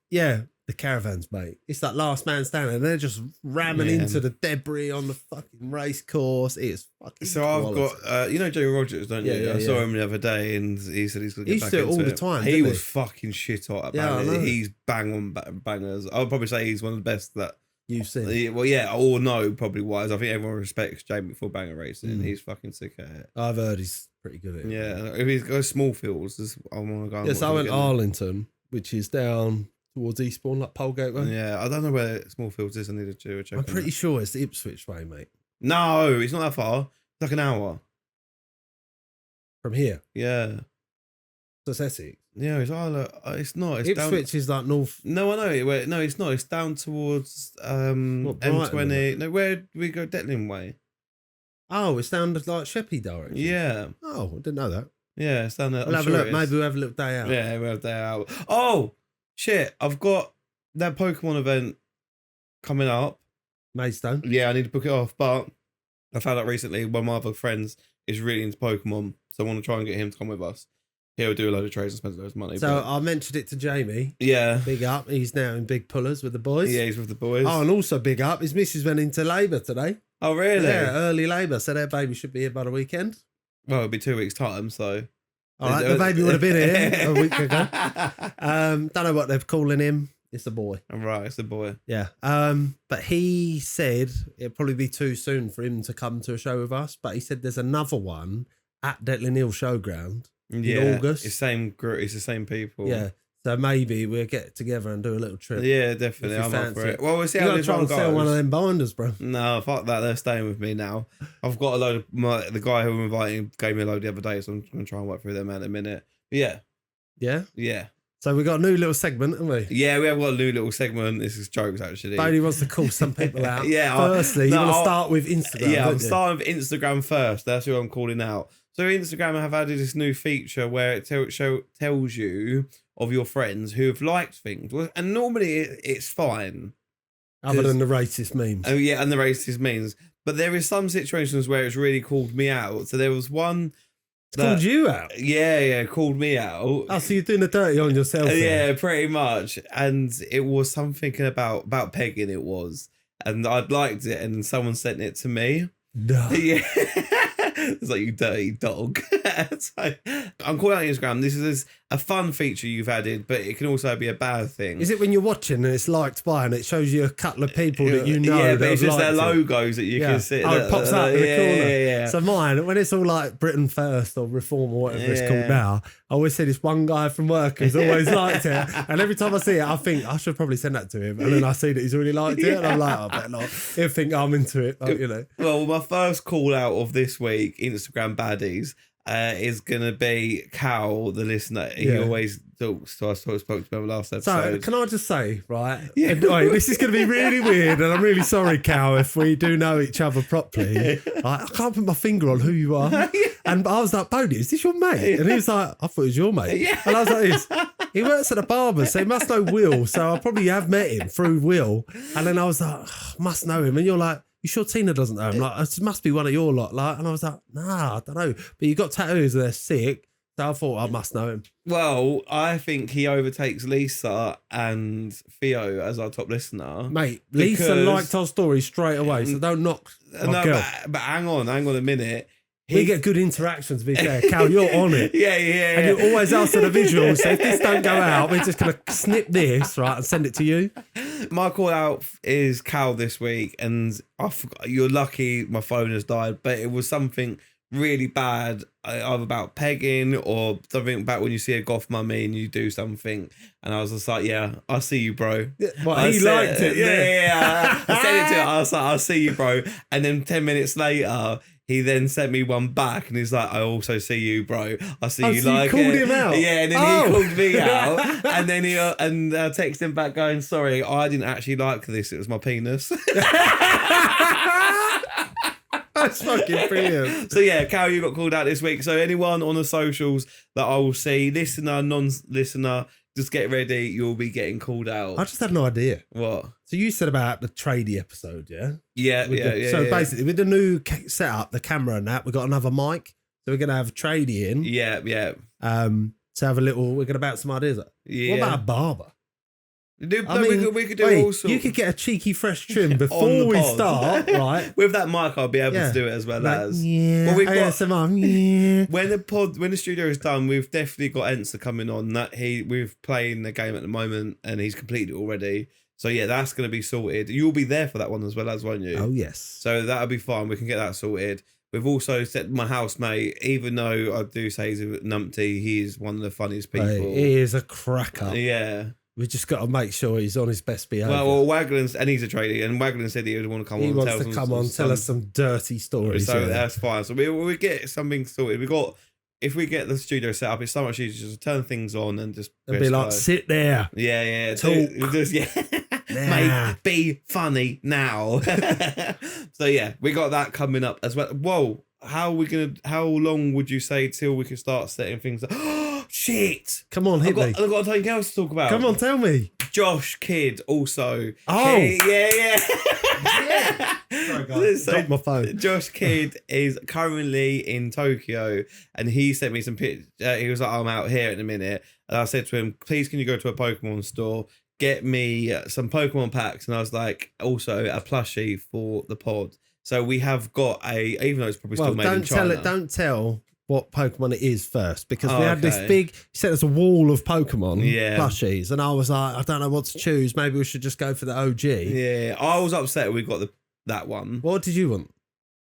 yeah. And the caravans, mate. It's that last man standing. They're just ramming into the debris on the fucking race course. It's fucking. So quality. I've got, Joey Rogers, don't you? Yeah, I saw him the other day, and he said he's going to get back into it. He used to do it all the time. He was fucking shit hot about it. He's bang on bangers. I would probably say he's one of the best that you've seen. Well, yeah, or no, probably wise. I think everyone respects Jamie for banger racing. He's fucking sick at it. I've heard he's pretty good at it. Yeah, if he's got small fields, I want to go. Yes, I went Arlington, which is down towards Eastbourne, like Polegate way. Yeah, I don't know where Smallfields is. I need to check. I'm pretty sure it's the Ipswich way, mate. No, it's not that far. It's like an hour from here. Yeah, so it's Essex. Yeah, it's not. It's Ipswich is like north. No, I know. No, it's not. It's down towards M20. No, where do we go? Detling way. Oh, it's down to like Sheppey direction. Yeah. Oh, I didn't know that. Yeah, it's down there. We'll have a look. Maybe we'll have a little day out. Yeah, we'll have a day out. Oh. Shit, I've got that Pokemon event coming up. Maidstone. Yeah, I need to book it off, but I found out recently one of my other friends is really into Pokemon, so I want to try and get him to come with us. He'll do a load of trades and spend loads of money. So I mentioned it to Jamie. Yeah. Big up. He's now in Big Pullers with the boys. Yeah, he's with the boys. Oh, and also big up. His missus went into labour today. Oh, really? Yeah, early labour. So their baby should be here by the weekend. Well, it'll be 2 weeks' time, so... All right, the baby would have been here a week ago. Don't know what they're calling him. It's a boy. Right, it's a boy. Yeah. But he said it'd probably be too soon for him to come to a show with us. But he said there's another one at Detling Hill Showground in August. It's the same people. Yeah. So maybe we'll get together and do a little trip. Yeah, definitely. I'm up for it. Well, we'll see how this one goes. Sell one of them binders, bro. No, fuck that. They're staying with me now. I've got a load of the guy who I'm inviting gave me a load the other day, so I'm going to try and work through them out in a minute. But yeah. Yeah? Yeah. So we got a new little segment, haven't we? Yeah, we have got a new little segment. This is jokes, actually. Bodhi wants to call some people out. Yeah. Firstly, you want to start with Instagram. Yeah, I'm starting with Instagram first. That's who I'm calling out. So Instagram have added this new feature where it tells you of your friends who have liked things. And normally it's fine. Other than the racist memes. Oh, yeah, and the racist memes. But there is some situations where it's really called me out. So there was one... Called you out? Yeah, called me out. Oh, so you're doing the dirty on yourself then? Yeah, pretty much. And it was something about pegging, it was. And I'd liked it, and someone sent it to me. No. Yeah. It's like, you dirty dog. So, I'm calling out Instagram. This is a fun feature you've added, but it can also be a bad thing. Is it when you're watching and it's liked by and it shows you a couple of people that you know? Yeah, but it's just their logos that you can see. Oh, it pops up in the corner. Yeah. So mine, when it's all like Britain First or Reform or whatever it's called now, I always see this one guy from work who's always liked it. And every time I see it, I think I should probably send that to him. And then I see that he's really liked it. And I'm like, I bet not. He'll think I'm into it. Like, Well, my first call out of this week, Instagram baddies. is going to be Cal, the listener. He always talks to us. I spoke to him last episode. So, can I just say, right? Yeah. This is going to be really weird, and I'm really sorry, Cal, if we do know each other properly. I can't put my finger on who you are. And I was like, Bodhi, is this your mate? And he was like, I thought it was your mate. Yeah. And I was like, this. He works at a barber, so he must know Will. So I probably have met him through Will. And then I was like, must know him. And you're like, you sure Tina doesn't know him? Like, it must be one of your lot. Like, and I was like, nah, I don't know. But you got tattoos and they're sick. So I thought I must know him. Well, I think he overtakes Lisa and Theo as our top listener. Mate, Lisa liked our story straight away, so don't knock my girl. But hang on a minute. We get good interactions, to be fair. Cal, you're on it. Yeah. And you always ask for the visuals. So if this don't go out, we're just going to snip this, right, and send it to you. My call out is Cal this week, and I forgot. You're lucky my phone has died, but it was something really bad, either about pegging or something about when you see a goth mummy and you do something. And I was just like, yeah, I'll see you, bro. He liked it. Yeah. I said it to him. I was like, I'll see you, bro. And then 10 minutes later, he then sent me one back and he's like, I also see you, bro. I see you so like you called it. him out? Yeah, and then he called me out. And then he texted him back going, sorry, I didn't actually like this. It was my penis. That's fucking brilliant. So yeah, Cal, you got called out this week. So anyone on the socials that I will see, listener, non-listener, just get ready. You'll be getting called out. I just had no idea. What? So you said about the tradie episode, yeah? Yeah. So basically, with the new setup, the camera and that, we've got another mic. So we're going to have tradie in. Yeah. To have a little, we're going to bounce some ideas. Yeah. What about a barber? We could do all sorts. You could get a cheeky fresh trim before we start, right? With that mic, I'll be able to do it as well as. Yeah. Well, we've got ASMR. When the studio is done, we've definitely got Ensa coming on. We're playing the game at the moment, and he's completed it already. So yeah, that's going to be sorted. You'll be there for that one as well as, won't you? Oh yes. So that'll be fine. We can get that sorted. We've also set my housemate, even though I do say he's a numpty, he is one of the funniest people. He is a cracker. Yeah. We just got to make sure he's on his best behaviour. Well, Wagland, and he's a tradie, and Wagland said he would want to come on. He wants to come on, tell us some dirty stories. So that's fine. So we get something sorted. If we get the studio set up, it's so much easier just to turn things on and just be like, sit there. Yeah. Talk. Mate, be funny now. So yeah, we got that coming up as well. Whoa, how long would you say till we can start setting things up? Shit! Come on, hit me. I've got something else to talk about. Come on, tell me. Josh Kidd also. Oh, yeah. Sorry, guys. Drop my phone. Josh Kidd is currently in Tokyo, and he sent me some pictures. He was like, "I'm out here in a minute," and I said to him, "Please, can you go to a Pokemon store, get me some Pokemon packs?" And I was like, "Also a plushie for the pod." So we have got even though it's probably still made in China. Don't tell what Pokemon it is first, because we had this big, he sent us a wall of Pokemon plushies, and I was like, I don't know what to choose. Maybe we should just go for the OG. Yeah, I was upset we got that one. What did you want?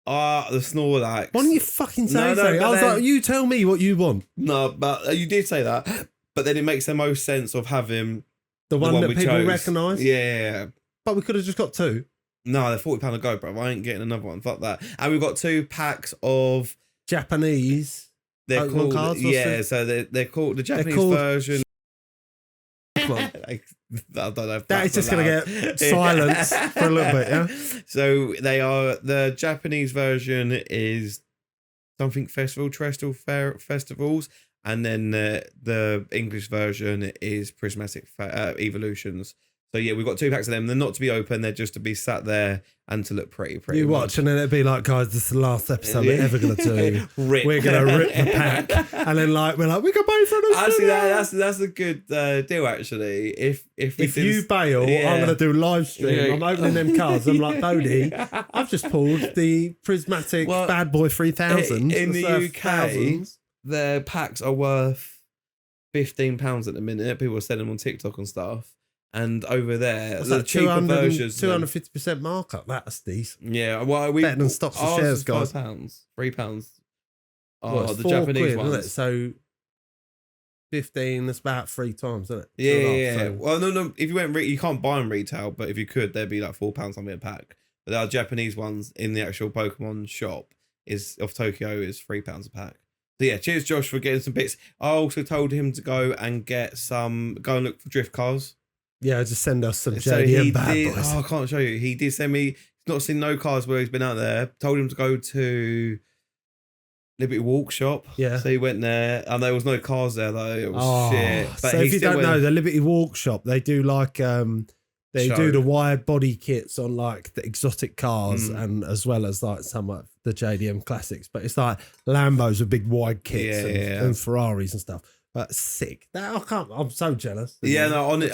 The Snorlax. Why don't you fucking say something? I was like, you tell me what you want. No, but you did say that. But then it makes the most sense of having the one that people recognise. Yeah. But we could have just got two. No, they're £40 a go, bro. I ain't getting another one. Fuck that. And we've got 2 packs of Japanese. They're Pokemon called cards, so they're called the Japanese version. I don't know if that is just going to get silence for a little bit, yeah? So the Japanese version is something terrestrial festivals, and then the English version is prismatic evolutions. So yeah, we've got 2 packs of them. They're not to be open. They're just to be sat there and to look pretty. You watch, and then it'd be like, guys, this is the last episode we're ever going to do. We're going to rip the pack, and then we're like, we can pay for this. Actually, that's a good deal. Actually, if you bail, I'm going to do live stream. I'm opening them cards. I'm like, Bodhi, I've just pulled the prismatic bad boy 3000 in the UK. Their packs are worth £15 at the minute. People are selling them on TikTok and stuff. And over there, what's the that, cheaper versions, 250% markup. That's decent. Yeah, well, we better than stocks and shares, guys. £3. Oh, the Japanese ones. Isn't it? So 15. That's about 3 times, isn't it? Yeah. So. Well, no. If you went, you can't buy them retail, but if you could, they'd be like £4 something a pack. But there are Japanese ones in the actual Pokemon shop of Tokyo is £3 a pack. So yeah, cheers Josh for getting some bits. I also told him to go and look for drift cars. Yeah, just send us some JDM bad boys. I can't show you. He did send me. He's not seen no cars where he's been out there. Told him to go to Liberty Walk shop. Yeah. So he went there, and there was no cars there though. It was shit. But so if you don't know, the Liberty Walk shop, they do like they do the wide body kits on like the exotic cars and as well as like some of the JDM classics. But it's like Lambos with big wide kits and Ferraris and stuff. But sick. I'm so jealous. Yeah, no, on it.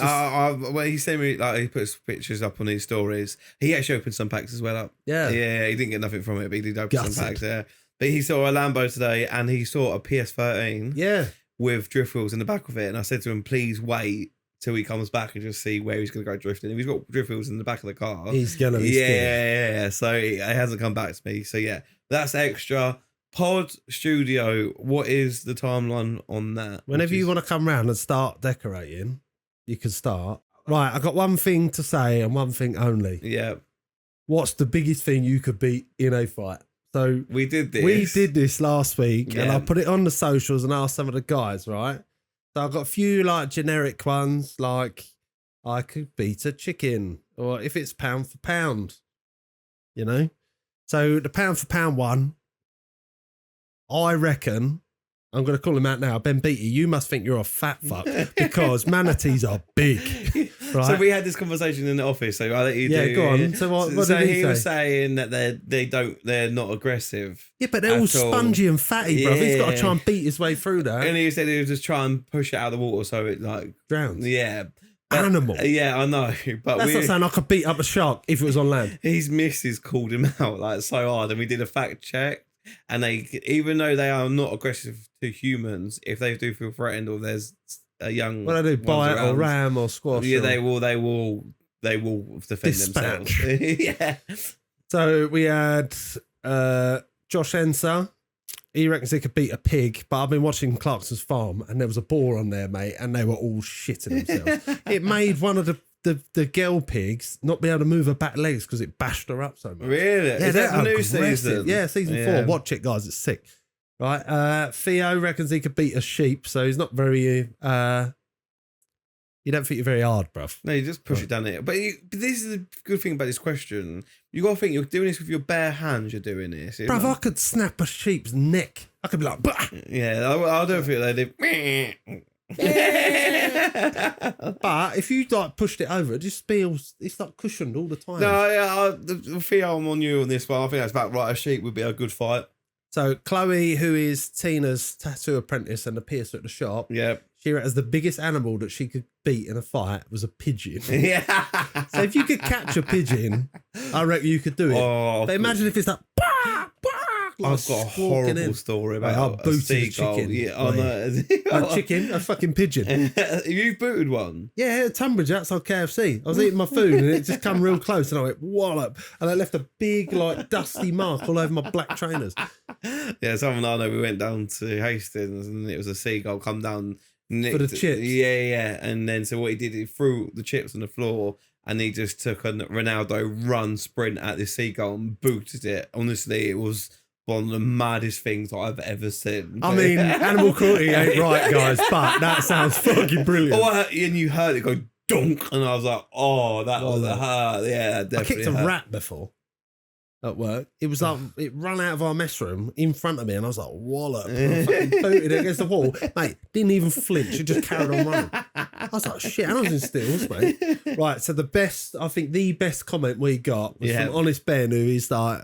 When he sent me, like, he puts pictures up on his stories. He actually opened some packs as well up. Yeah. Yeah, he didn't get nothing from it, but he did open some packs, yeah. But he saw a Lambo today and he saw a PS13 with drift wheels in the back of it. And I said to him, please wait till he comes back and just see where he's going to go drifting. If he's got drift wheels in the back of the car, he's going to be yeah. So he hasn't come back to me. So yeah, that's extra. Pod Studio, what is the timeline on that? Whenever you want to come round and start decorating, you can start. Right, I've got one thing to say and one thing only. Yeah. What's the biggest thing you could beat in a fight? So we did this last week and I put it on the socials and asked some of the guys, right? So I've got a few like generic ones, like I could beat a chicken, or if it's pound for pound, you know? So the pound for pound one, I reckon, I'm going to call him out now, Ben Beatty, you must think you're a fat fuck because manatees are big. Right? So we had this conversation in the office, so I'll let you do. Yeah, go on. So what did he say? Was saying that they're not aggressive. Yeah, but they're all spongy and fatty, bro. He's got to try and beat his way through that. And he said he would just try and push it out of the water so it like drowns. Yeah. Animal. Yeah, I know. But that's not saying I could beat up a shark if it was on land. His missus called him out like so hard, and we did a fact check. And they, even though they are not aggressive to humans, if they do feel threatened or there's a young, what do they do? Bite or ram or squash? Yeah, they will defend themselves. Yeah. So we had Josh Enser. He reckons he could beat a pig, but I've been watching Clarkson's Farm and there was a boar on there, mate, and they were all shitting themselves. It made one of the girl pigs not be able to move her back legs because it bashed her up so much. Really? Yeah, is that the new season? Yeah, season 4. Watch it, guys. It's sick. Right. Theo reckons he could beat a sheep, so he's not very. You don't think you're very hard, bruv. No, you just push it down there. But this is the good thing about this question. You got to think you're doing this with your bare hands. You're doing this, bruv. I could snap a sheep's neck. I could be like, bah! Yeah. I don't think they do. But if you like pushed it over, it just feels it's like cushioned all the time. No, yeah, the feel I'm on you on this one. I think that's about right. A sheep would be a good fight. So Chloe, who is Tina's tattoo apprentice and a piercer at the shop, she reckons the biggest animal that she could beat in a fight was a pigeon. Yeah. So if you could catch a pigeon, I reckon you could do it. Oh, but imagine if it's like, bah, bah, like I've got a horrible story about a chicken. Yeah, I know. A chicken, a fucking pigeon. You booted one? Yeah, at Tonbridge outside KFC. I was eating my food and it just come real close and I went wallop, and I left a big like dusty mark all over my black trainers. Yeah, someone I know, we went down to Hastings and it was a seagull come down. For the chips? Yeah. And then so what he did, he threw the chips on the floor and he just took a Ronaldo run sprint at this seagull and booted it. Honestly, it was one of the maddest things I've ever seen. I mean, animal cruelty ain't right, guys, but that sounds fucking brilliant. And you heard it go dunk, and I was like, oh, that was a hurt. Yeah, definitely. I kicked a rat before at work. It was like, it ran out of our mess room in front of me, and I was like, wallop. I fucking booted it against the wall. Mate, didn't even flinch. It just carried on running. I was like, shit, and I was in stills, mate. Right, so the best comment we got was from Honest Ben, who is like,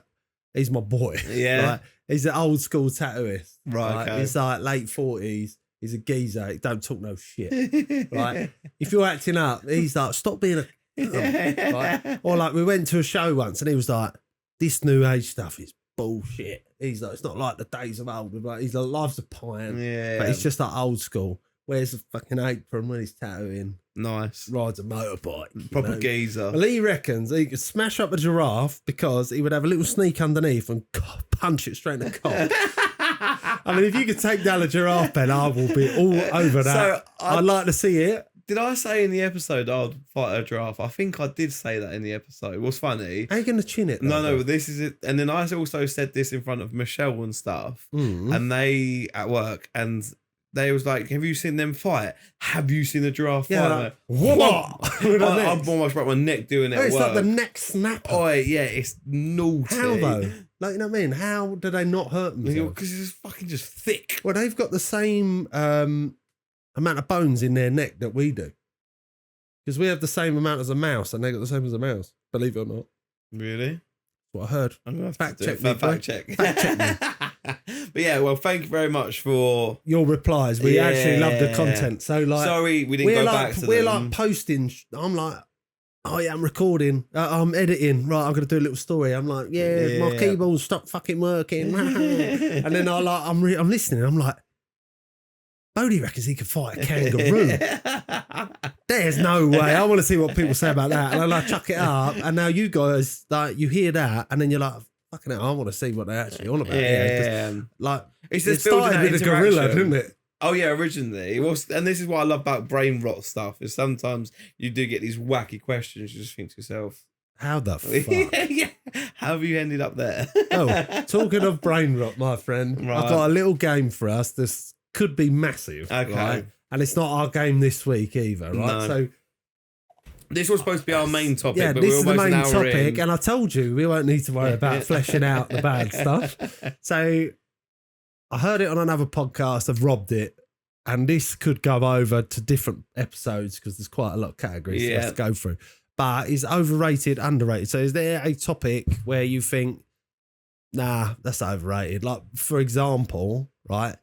he's my boy. Yeah. Right? He's an old school tattooist. Right. Okay. He's like late 40s. He's a geezer. He don't talk no shit. Right. If you're acting up, he's like, stop being a cunt. Right? Or like we went to a show once and he was like, this new age stuff is bullshit. He's like, it's not like the days of old. Like, he's like, life's a pint. Yeah. But it's just like old school. Wears a fucking apron when he's tattooing. Nice. Rides a motorbike. Proper geezer. Well, he reckons he could smash up a giraffe because he would have a little sneak underneath and punch it straight in the cock. I mean, if you could take down a giraffe, Ben, I will be all over that. So I'd like to see it, Did I say in the episode I'd fight a giraffe? I think I did say that in the episode. What's funny? How are you going to chin it? No, this is it. And then I also said this in front of Michelle and stuff. And they, at work, and they was like, have you seen them fight? Have you seen a giraffe fight? Like, what? I almost broke my neck doing it at it's work. like the neck snapper. Oh, yeah, it's naughty. How, though? Like, you know what I mean? How do they not hurt themselves? Because it's fucking just thick. Well, they've got the same amount of bones in their neck that we do. Because we have the same amount as a mouse, and they got the same as a mouse. Believe it or not. Really? That's what I heard. I'm going to have to check me. Fact check. Fact check me. But yeah, well, thank you very much for your replies. We actually love the content. So, like, sorry we didn't go back to them. We're like posting. I'm like, oh yeah, I'm recording. I'm editing. Right, I'm gonna do a little story. I'm like, my keyboard stopped fucking working. And then I'm listening. I'm like, Bodhi reckons he could fight a kangaroo. There's no way. I want to see what people say about that. And I like chuck it up. And now you guys, like, you hear that, and then you're like, fucking hell, I want to see what they're actually on about. Yeah. Like, it started with a gorilla, didn't it? Oh yeah, originally. And this is what I love about brain rot stuff, is sometimes you do get these wacky questions. You just think to yourself, how the fuck? How have you ended up there? Oh, talking of brain rot, my friend, right. I've got a little game for us. This could be massive. Okay. Right? And it's not our game this week either, right? No. So this was supposed to be our main topic. Yeah, but this is the main topic. And I told you we won't need to worry about fleshing out the bad stuff. So I heard it on another podcast. I've robbed it. And this could go over to different episodes because there's quite a lot of categories for us to go through. But is overrated, underrated? So is there a topic where you think, nah, that's overrated? Like, for example, right,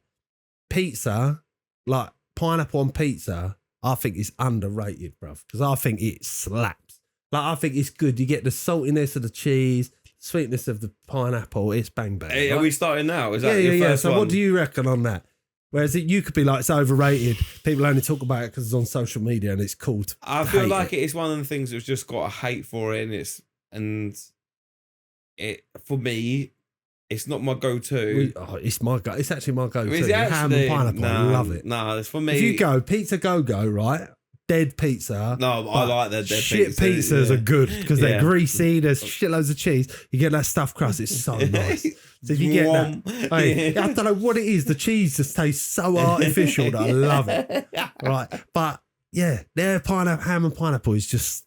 pizza, like pineapple on pizza, I think it's underrated, bruv, because I think it slaps. Like, I think it's good. You get the saltiness of the cheese, sweetness of the pineapple. It's bang bang. Hey, right? Are we starting now? Is that your yeah. first So one? what do you reckon on that? Whereas you could be like, it's overrated. People only talk about it because it's on social media and it's cool. I feel like it's one of the things that's just got a hate for it, and it for me, it's not my go-to. It's my go. It's actually my go-to. Is it actually? Ham and pineapple. I love it. No, it's for me. If you go Pizza Go-Go, right? Dead pizza. No, I like the dead shit pizza. Pizzas are good because they're greasy. There's shitloads of cheese. You get that stuffed crust. It's so nice. So if you get that, I don't know what it is. The cheese just tastes so artificial that I love it. Right, but yeah, their ham and pineapple is just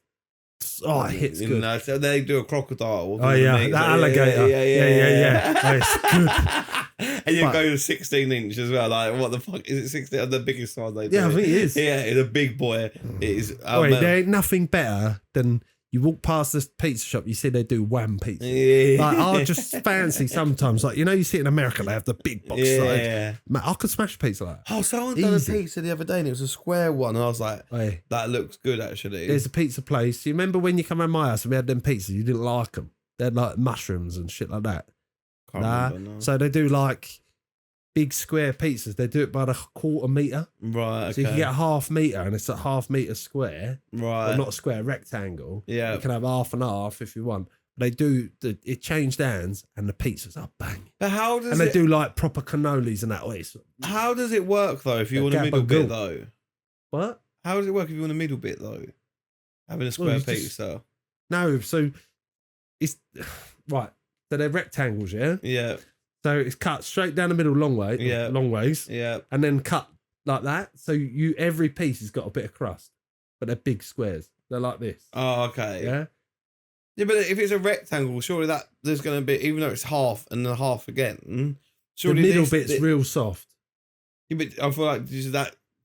it hits good. No, so they do a crocodile. Oh yeah, that alligator. Yeah. Oh, it's good. And you go to 16 inch as well. Like, what the fuck is it? 16? The biggest one they do. Yeah, I think it is. Yeah, it's a big boy. It is. There ain't nothing better than you walk past this pizza shop, you see they do wham pizza. Yeah. Like, I just fancy sometimes, like, you know, you see it in America, they have the big box. Yeah. Man, I could smash pizza like that. Oh, someone done a pizza the other day and it was a square one. And I was like, that looks good actually. There's a pizza place. You remember when you come around my house and we had them pizzas, you didn't like them. They had like mushrooms and shit like that. Can't remember, no. So they do like big square pizzas. They do it by the quarter metre. Right, okay. So you can get a half metre and it's a half metre square. Right. Or not a square, rectangle. Yeah. You can have half and half if you want. They do, it changed hands and the pizzas are bang. But how does And they do like proper cannolis and that way. How does it work though if you want a middle bit though? What? How does it work if you want a middle bit though? Having a square pizza. No, so it's, right. So they're rectangles, yeah? Yeah. So it's cut straight down the middle long ways. Yeah. And then cut like that. So every piece has got a bit of crust. But they're big squares. They're like this. Oh, okay. Yeah. Yeah, but if it's a rectangle, surely that there's going to be, even though it's half and then half again, surely the middle bit's real soft. Yeah, but I feel like is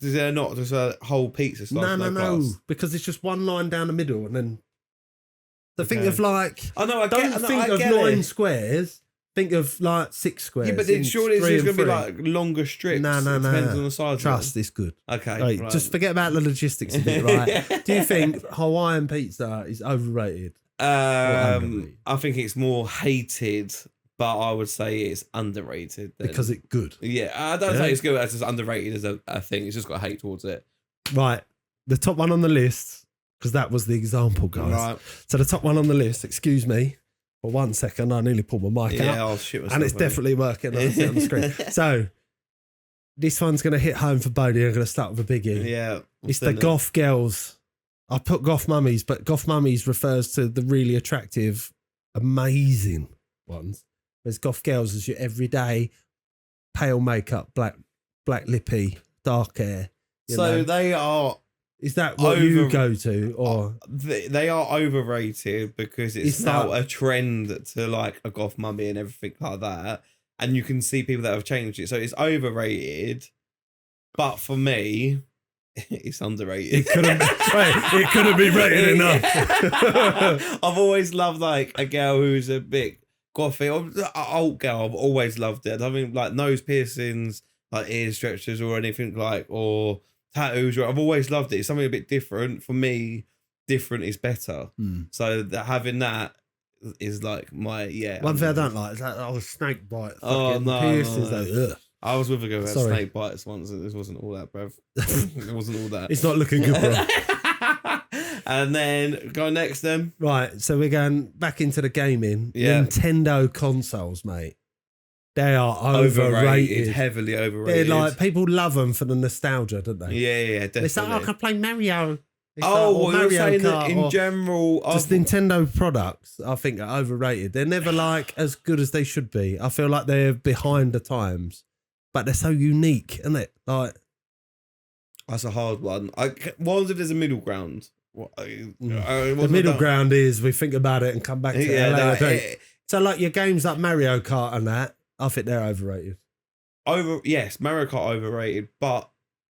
there not just a whole pizza? No, because it's just one line down the middle and then. So think of like. I know. Don't think of 9 squares. Think of like 6 squares. Yeah, but then surely it's going to be like longer strips. No. Depends on the size. Trust, it's good. Okay. Right. Just forget about the logistics of it, right? Do you think Hawaiian pizza is overrated? I think it's more hated, but I would say it's underrated. Because it's good. Yeah, I don't say it's good as it's underrated as a thing. It's just got hate towards it. Right. The top one on the list, because that was the example, guys. Right. So the top one on the list, excuse me, for 1 second, I nearly pulled my mic out. I'll shit myself. And it's definitely working. I see it on the screen. So, this one's going to hit home for Bodhi. I'm going to start with a biggie. Yeah. It's the goth girls. I put goth mummies, but goth mummies refers to the really attractive, amazing ones. Whereas goth girls is your everyday, pale makeup, black lippy, dark hair. So they are... Is that what you go to? Or they are overrated because it's now a trend to like a goth mummy and everything like that. And you can see people that have changed it. So it's overrated. But for me, it's underrated. It couldn't be rated enough. I've always loved like a girl who's a bit gothy. An old girl, I've always loved it. I mean, like nose piercings, like ear stretchers or anything like, or tattoos. I've always loved it. It's something a bit different. For me, different is better. So having that is like my, One thing I don't like is that snake bite. Oh, no. Piercings, ugh. I was with a girl who had snake bites once, and this wasn't all that, bruv. It wasn't all that. It's not looking good, bro. And then go next then. Right, so we're going back into the gaming. Yeah. Nintendo consoles, mate. They are overrated. Heavily overrated. They're like, people love them for the nostalgia, don't they? Yeah, definitely. They say, I can play Mario. You're saying that in general... Just Nintendo products, I think, are overrated. They're never like as good as they should be. I feel like they're behind the times. But they're so unique, isn't it? Like, that's a hard one. What if there's a middle ground? The middle ground is we think about it and come back to it later. So like your games like Mario Kart and that, I think they're overrated. Yes, Mario Kart overrated, but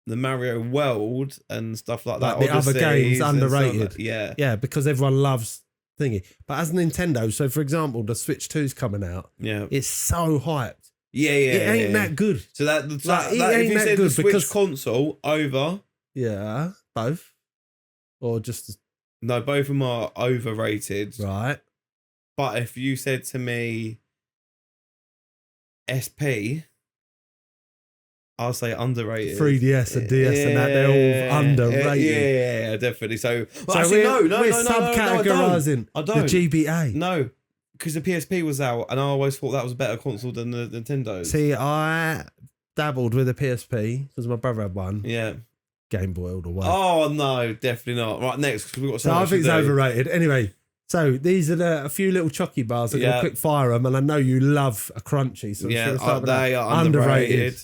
the Mario World and stuff like that. The other games underrated. Yeah, because everyone loves thingy. But as Nintendo, so for example, the Switch 2's coming out. Yeah, it's so hyped. It ain't that good. So that if you said the Switch console over, both, or just no, both of them are overrated, right? But if you said to me, SP, I'll say underrated. 3DS and DS and that, they're all underrated. Yeah, definitely. So actually, we're subcategorising I don't. The GBA. No. Because the PSP was out, and I always thought that was a better console than the Nintendo. See, I dabbled with the PSP because my brother had one. Yeah. Game Boy all the way. Oh, no, definitely not. Right, next, because we've got so I think it's overrated. Anyway, so these are a few little chocky bars. I'm going to quick fire them, and I know you love a crunchy. So they are underrated.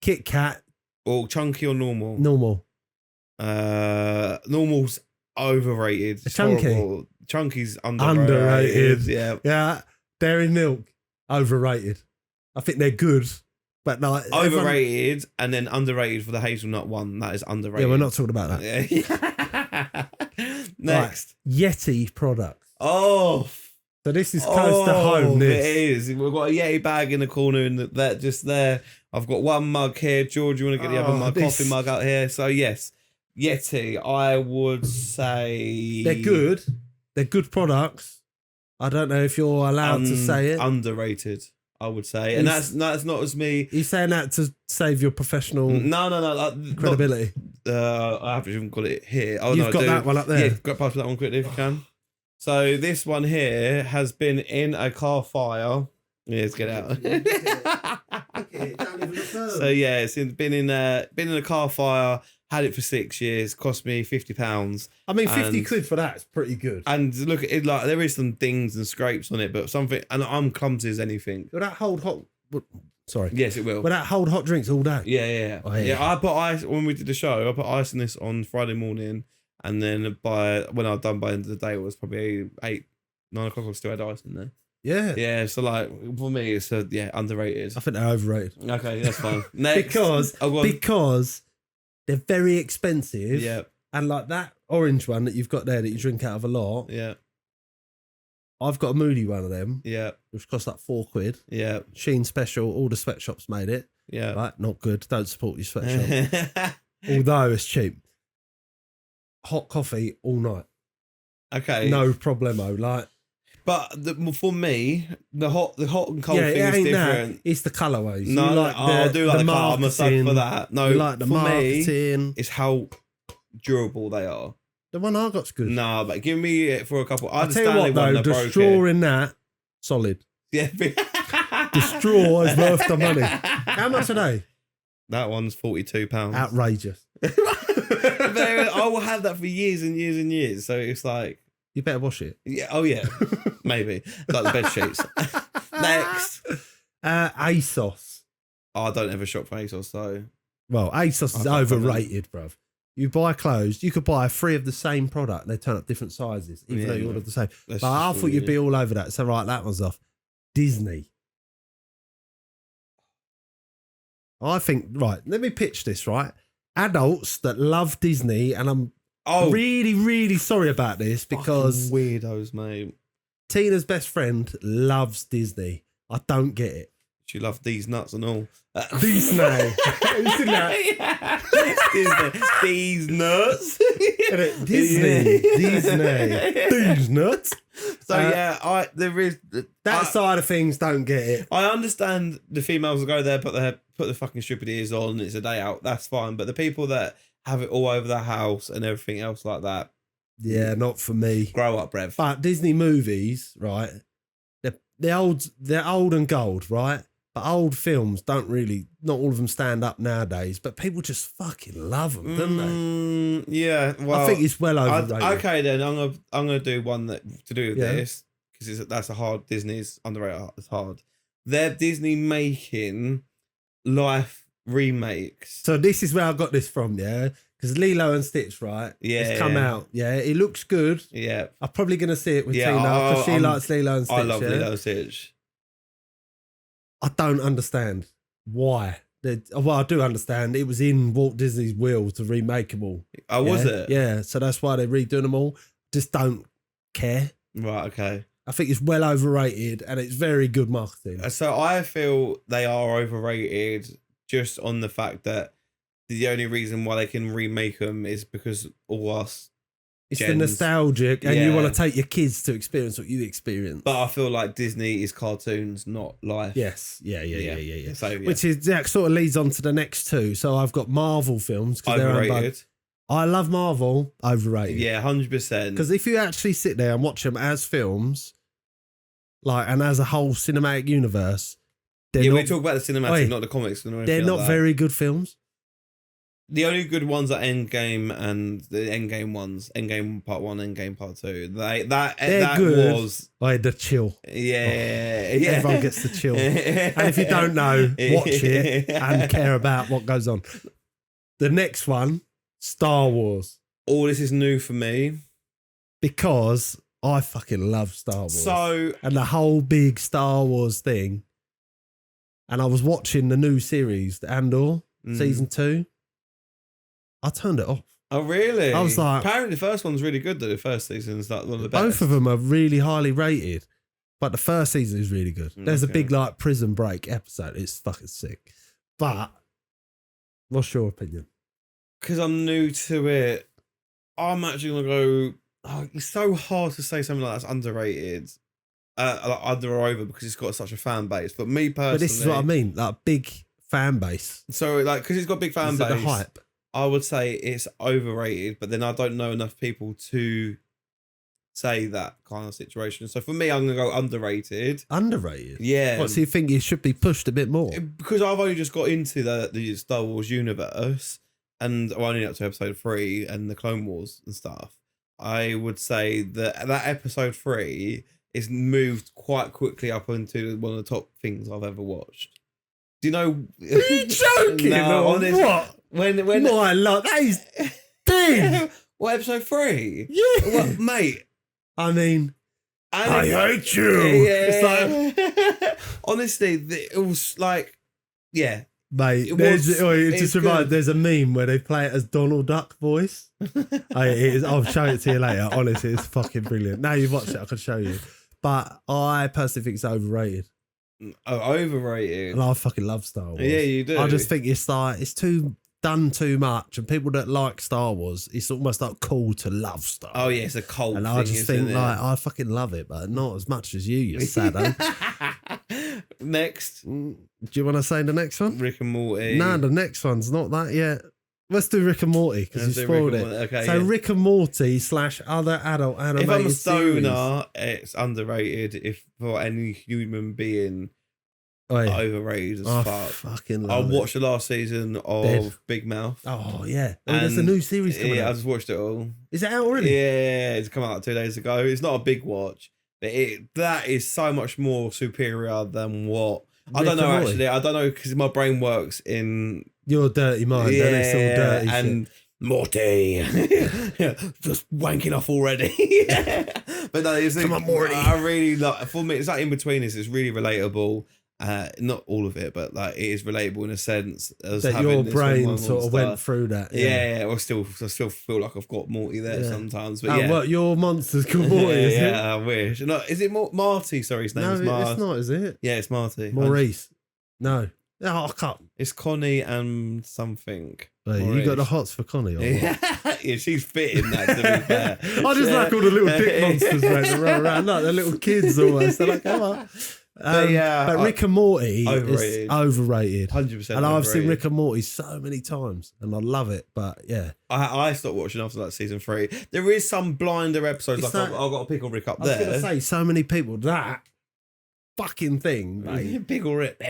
Kit Kat. Or chunky or normal? Normal. Normal's overrated. Chunky. Horrible. Chunky's underrated. Yeah. Dairy Milk, overrated. I think they're good, but like overrated and then underrated for the hazelnut one. That is underrated. Yeah, we're not talking about that. Next, right. Yeti products. Oh, so this is close to home. It is. We've got a Yeti bag in the corner, and that just there. I've got one mug here. George, you want to get the other mug, coffee mug out here? So yes, Yeti. I would say they're good. They're good products. I don't know if you're allowed to say it. Underrated, I would say. And that's not as me. You're saying that to save your professional credibility. I haven't even got it here. Oh, You've got that one up there. Yeah, go past that one quickly if you can. So this one here has been in a car fire. Yeah, let's get out. So yeah, it's been in a car fire. Had it for 6 years, cost me £50. I mean, 50 quid for that is pretty good. And look at it, like there is some dings and scrapes on it, but something, and I'm clumsy as anything. Will that hold hot? Sorry. Yes, it will. Will that hold hot drinks all day? Yeah. Oh, yeah. I put ice when we did the show. I put ice in this on Friday morning, and then when I was done by the end of the day, it was probably 8, 9 o'clock. I still had ice in there. Yeah. So like for me, it's underrated. I think they're overrated. Okay, that's fine. Next, because they're very expensive. Yeah. And like that orange one that you've got there that you drink out of a lot. Yeah. I've got a moody one of them. Yeah. Which costs like £4. Yeah. Sheen Special. All the sweatshops made it. Yeah. Right. Not good. Don't support your sweatshop. Although it's cheap. Hot coffee all night. Okay. No problemo. Like. But for me, the hot and cold thing is different. It's the colourways. No, I do like the colour. I'm a sucker for that. No, like the marketing. It's how durable they are. The one I got's good. No, but give me it for a couple. I'll tell you what though, the straw in that, solid. Yeah. The straw is worth the money. How much are they? That one's £42. Outrageous. I will have that for years and years and years. So it's like, you better wash it. Yeah. Oh yeah. Maybe like the bed sheets. Next. ASOS. I don't ever shop for ASOS, so. Well, ASOS is overrated, bruv. You buy clothes, you could buy 3 of the same product. They turn up different sizes, even though you ordered the same. But I thought you'd be all over that. So, right, that one's off. Disney. I think, right, let me pitch this, right? Adults that love Disney, and I'm really, really sorry about this because... Fucking weirdos, mate. Tina's best friend loves Disney. I don't get it. She loved these nuts and all. Disney. You seen that? Disney. These nuts. Disney. These nuts. So there is that side of things. Don't get it. I understand the females will go there, put the fucking stupid ears on. It's a day out. That's fine. But the people that have it all over the house and everything else like that. Yeah, not for me. Grow up, Rev. But Disney movies, right? They're old and gold, right? But old films don't really, not all of them stand up nowadays, but people just fucking love them, don't they? Yeah, well, I think it's well overrated. Okay, then I'm gonna do one to do with this because that's a hard. Disney's underrated. It's hard. They're Disney making life remakes. So this is where I got this from, yeah. Because Lilo and Stitch, right? Yeah, it's come out. Yeah, it looks good. Yeah, I'm probably gonna see it with Tina because she likes Lilo and Stitch. I love Lilo and Stitch. I don't understand why. Well, I do understand. It was in Walt Disney's will to remake them all. Oh, was it? Yeah, so that's why they're redoing them all. Just don't care. Right, okay. I think it's well overrated and it's very good marketing. So I feel they are overrated just on the fact that the only reason why they can remake them is because all us it's the nostalgic and you want to take your kids to experience what you experienced. But I feel like Disney is cartoons, not life. Yes. Yeah. So, which is sort of leads on to the next two. So I've got Marvel films. Overrated. I love Marvel. Overrated. Yeah, 100%. Because if you actually sit there and watch them as films, like, and as a whole cinematic universe, we talk about the cinematic, not the comics. They're not very good films. The only good ones are Endgame and the Endgame ones. Endgame Part 1, Endgame Part 2. That good. Was... I had the chill. Yeah. Everyone gets the chill. And if you don't know, watch it and care about what goes on. The next one, Star Wars. All this is new for me. Because I fucking love Star Wars. So... And the whole big Star Wars thing. And I was watching the new series, the Andor, season 2. I turned it off. Oh, really? I was like... Apparently the first one's really good, though. The first season's like one of the best. Both of them are really highly rated. But the first season is really good. There's a big, like, prison break episode. It's fucking sick. But what's your opinion? Because I'm new to it, I'm actually going to go... Oh, it's so hard to say something like that's underrated. Like under or over because it's got such a fan base. But me personally... But this is what I mean. Like, big fan base. So, like, because it's got big fan base... The hype. I would say it's overrated, but then I don't know enough people to say that kind of situation. So for me, I'm going to go underrated. Underrated? Yeah. What, so you think it should be pushed a bit more? Because I've only just got into the Star Wars universe and I'm only up to episode 3 and the Clone Wars and stuff. I would say that episode 3 is moved quite quickly up into one of the top things I've ever watched. Do you know? Are you joking? No, honest, what? When my luck, that is big. What, episode 3? Yeah. What, mate? I mean, I hate you. Yeah. It's like, honestly, it was like, yeah. Mate, there's a meme where they play it as Donald Duck voice. I'll show it to you later. Honestly, it's fucking brilliant. Now you've watched it, I can show you. But I personally think it's overrated. Oh, overrated. And I fucking love Star Wars. Yeah, you do. I just think it's like, it's done too much, and people that like Star Wars, it's almost like cool to love Star Wars. Oh yeah, it's a cult and thing, I just think like, it? I fucking love it, but not as much as you saddo. Next. Do you want to say the next one? Rick and Morty. No, the next one's not that yet. Let's do Rick and Morty because you spoiled it. Okay, so yeah. Rick and Morty / other adult animated If I'm a stoner, series. it's underrated. If for any human being, overrated as fuck. Fucking love I watched the last season of Big Mouth. Oh yeah, there's a new series coming out. I just watched it all. Is it out already? Yeah, it's come out 2 days ago. It's not a big watch, but that is so much more superior than what I don't know. Actually, I don't know because my brain works in your dirty mind. Yeah, and it's all dirty and. Shit. Morty, just wanking off already. But no, it's come on, Morty. I really like. For me, it's like in between. It's really relatable. Not all of it, but like it is relatable in a sense. As that your brain sort of went through that. Yeah. I still feel like I've got Morty there sometimes. But what your monster's called Morty? Is it? I wish. No, is it Marty? Sorry, his name is Marty. It's not, is it? Yeah, it's Marty. Maurice. No. Oh, I can't. It's Connie and something. Wait, you got the hots for Connie? Or yeah, she's fit in that, to be fair. I just like all the little dick monsters around, like the little kids almost. They're like, come on. But Rick and Morty is overrated. 100%. And I've seen Rick and Morty so many times and I love it. But yeah. I stopped watching after that season 3. There is some blinder episodes. Like I've got to pickle Rick up there. I was going to say, so many people, that fucking thing. Like, Pickle Rick.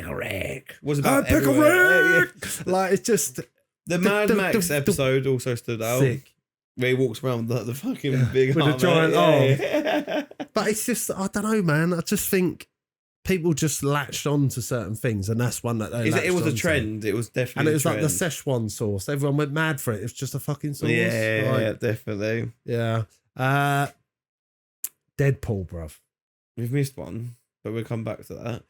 What's about Pickle Rick? Like, it's just... The Mad Max episode also stood out. Sick. Where he walks around with the fucking big with arm. a giant arm. But it's just, I don't know, man. I just think people just latched on to certain things, and that's one that they it was a trend. To. It was definitely and it was a like the Szechuan sauce. Everyone went mad for it. It was just a fucking sauce. Yeah, definitely. Yeah. Deadpool, bruv. We've missed one, but we'll come back to that.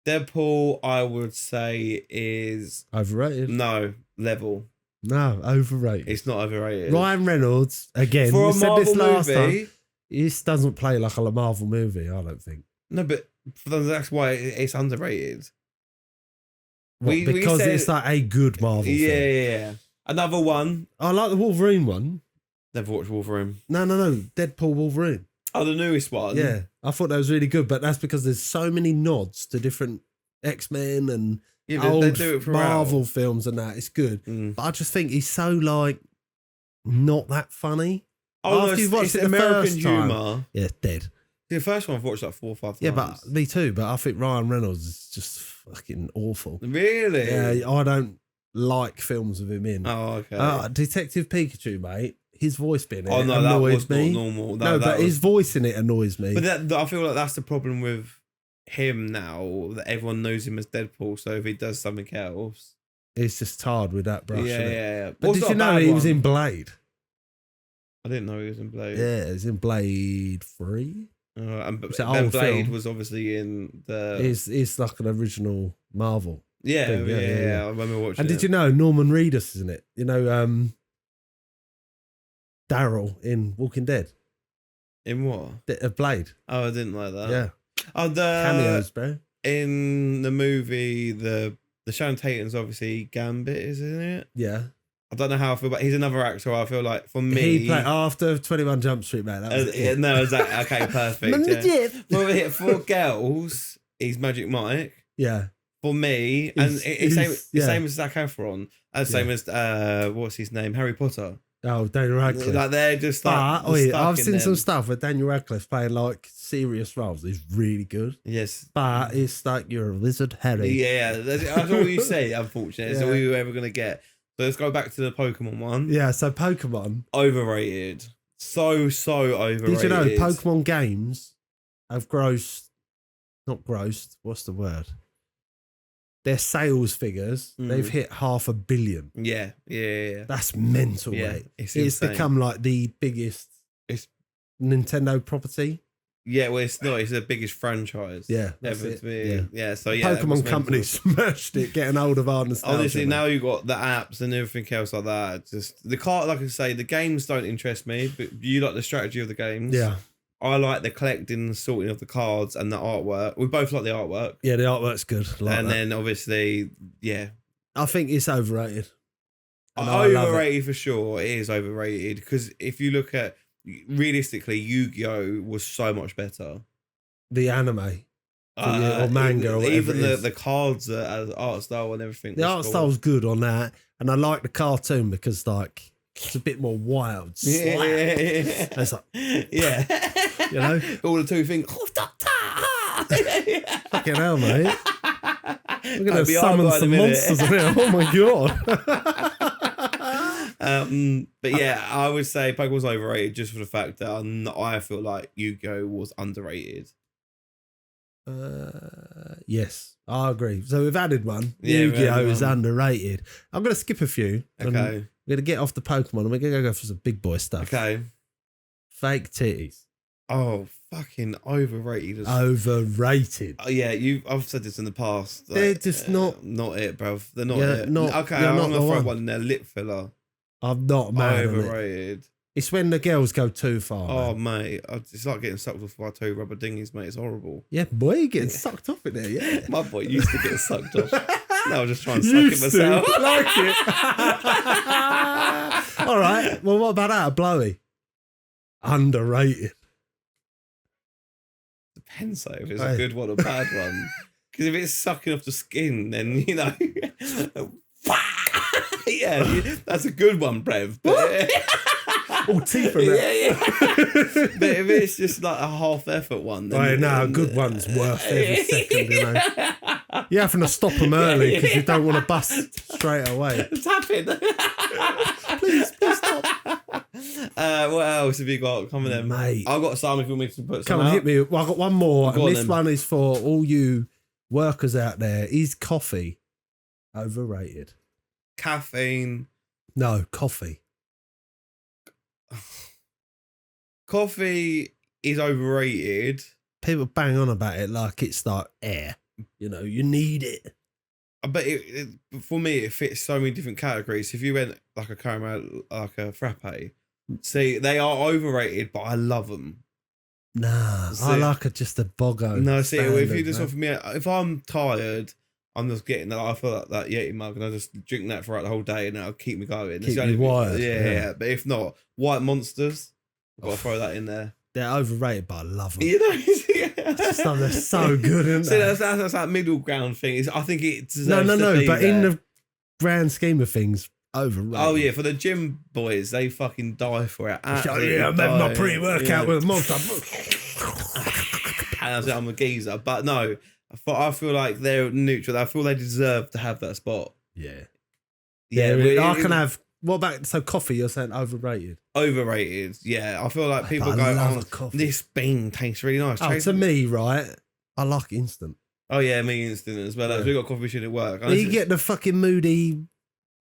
Deadpool, I would say, is... Overrated? No, level. No, overrated. It's not overrated. Ryan Reynolds, again, for a Marvel movie, time, this doesn't play like a Marvel movie, I don't think. No, but that's why it's underrated. Because it's like a good Marvel film. Yeah. Another one. I like the Wolverine one. Never watched Wolverine. No. Deadpool Wolverine. Oh, the newest one. Yeah. I thought that was really good, but that's because there's so many nods to different X-Men and old they do it Marvel films and that. It's good. But I just think he's so like not that funny. Oh, after you've watched it American humour. Yeah, dead. The first one I've watched like 4 or 5 times. Yeah, but me too. But I think Ryan Reynolds is just fucking awful. Really? Yeah, I don't like films with him in. Oh, okay. Detective Pikachu, mate. His voice being in it annoys that was me. Not normal. But his voice in it annoys me. But I feel like that's the problem with him now, that everyone knows him as Deadpool. So if he does something else, it's just tarred with that brush. Yeah. But did you know he was in Blade? I didn't know he was in Blade. Yeah, he was in Blade 3. And then Blade film. Was obviously in the... It's like an original Marvel. Yeah. I remember watching And did you know Norman Reedus is in it? You know, Daryl in Walking Dead. In what? Blade. Oh, I didn't like that. Yeah. Oh, the cameos, bro. In the movie, the Sharon Tatum's obviously Gambit, isn't it? Yeah. I don't know how I feel, but he's another actor. I feel like for me, he played after 21 Jump Street, man. That was it. No, exactly. Okay, perfect. For girls, he's Magic Mike. Yeah. For me, same as Zac Efron, and same as what's his name, Harry Potter. Oh, Daniel Radcliffe. Like they're just like. I've seen some stuff with Daniel Radcliffe playing like serious roles. He's really good. Yes, but it's like you're a wizard, Harry. Yeah, that's all you say. Unfortunately, that's all you're ever gonna get. So let's go back to the Pokemon one. Yeah, so Pokemon overrated. So overrated. Did you know Pokemon games have not grossed? What's the word? Their sales figures, they've hit 500 million. Yeah. That's mental, mate. It's become like the biggest Nintendo property. Yeah, well, it's not. It's the biggest franchise. Yeah, ever to be. Yeah. So Pokemon Company smashed it, getting hold of our nostalgia. Honestly, now you've got the apps and everything else like that. Just the card, like I say, the games don't interest me, but you like the strategy of the games. Yeah. I like the collecting and sorting of the cards and the artwork. We both like the artwork. Yeah, the artwork's good. Then obviously, I think it's overrated. Overrated for sure. It is overrated because if you look at realistically, Yu-Gi-Oh was so much better. The anime. Or manga or whatever. Even the cards, art style and everything. The art style's good on that. And I like the cartoon because like it's a bit more wild. Yeah. It's like, you know? All the two things. Fucking hell, mate. We're going to summon some monsters in here. Oh my God. But yeah, I would say Pokemon's overrated just for the fact that I feel like Yu-Gi-Oh was underrated. Yes, I agree. So we've added one. Yeah, Yu-Gi-Oh is underrated. I'm going to skip a few. Okay. We're going to get off the Pokemon and we're going to go for some big boy stuff. Okay. Fake titties. Oh, fucking overrated. Overrated. Oh, yeah, I've said this in the past. Like, they're just not it, bruv. They're not it. Okay, I'm going to throw one in there. Lip filler. I'm not mad. Overrated. It's when the girls go too far. Oh, man. mate. It's like getting sucked off by two rubber dinghies, mate. It's horrible. Yeah, boy, you're getting sucked off in there, yeah. My boy used to get sucked off. Now I'm just trying to suck it myself. Like it. All right. Well, what about that? Blowy. Underrated. Depends, though, if it's a good one or bad one. Because if it's sucking off the skin, then, you know... yeah, that's a good one, Brev. But... all teeth in that. Yeah. But if it's just like a half effort one, then a good one's worth every second, you know. You're having to stop them early because you don't want to bust straight away. Tap it. please stop. What else have you got coming in, mate? I've got some if you want me to put some Come on, out. hit me. Well, I've got one more, and this then. one is for all you workers out there. Is coffee overrated? Caffeine. No, coffee. Coffee is overrated. People bang on about it like it's like air. You know, you need it. But for me, it fits so many different categories. If you went like a caramel, like a frappe, see, they are overrated, but I love them. Nah, I like just a boggo. No, see, if you just offer me, if I'm tired, I'm just getting that. I feel like that Yeti mug, and I just drink that throughout the whole day, and that'll keep me going. Keep me wired. Yeah. But if not, White Monsters, I've got to throw that in there. They're overrated, but I love them. You know, just like they're so good, isn't they? So that's that middle ground thing. I think it deserves no. to be but there. in the grand scheme of things, overrated. Oh yeah, for the gym boys, they fucking die for it. Yeah, I'm having my pre-workout with a monster. And I'm a geezer, but no, I feel like they're neutral. I feel they deserve to have that spot. Yeah. I can have. What about coffee? You're saying overrated? Overrated. Yeah, I feel like people go, this bean tastes really nice. To me, right? I like instant. Oh yeah, me instant as well. We got a coffee machine at work. You get the fucking moody,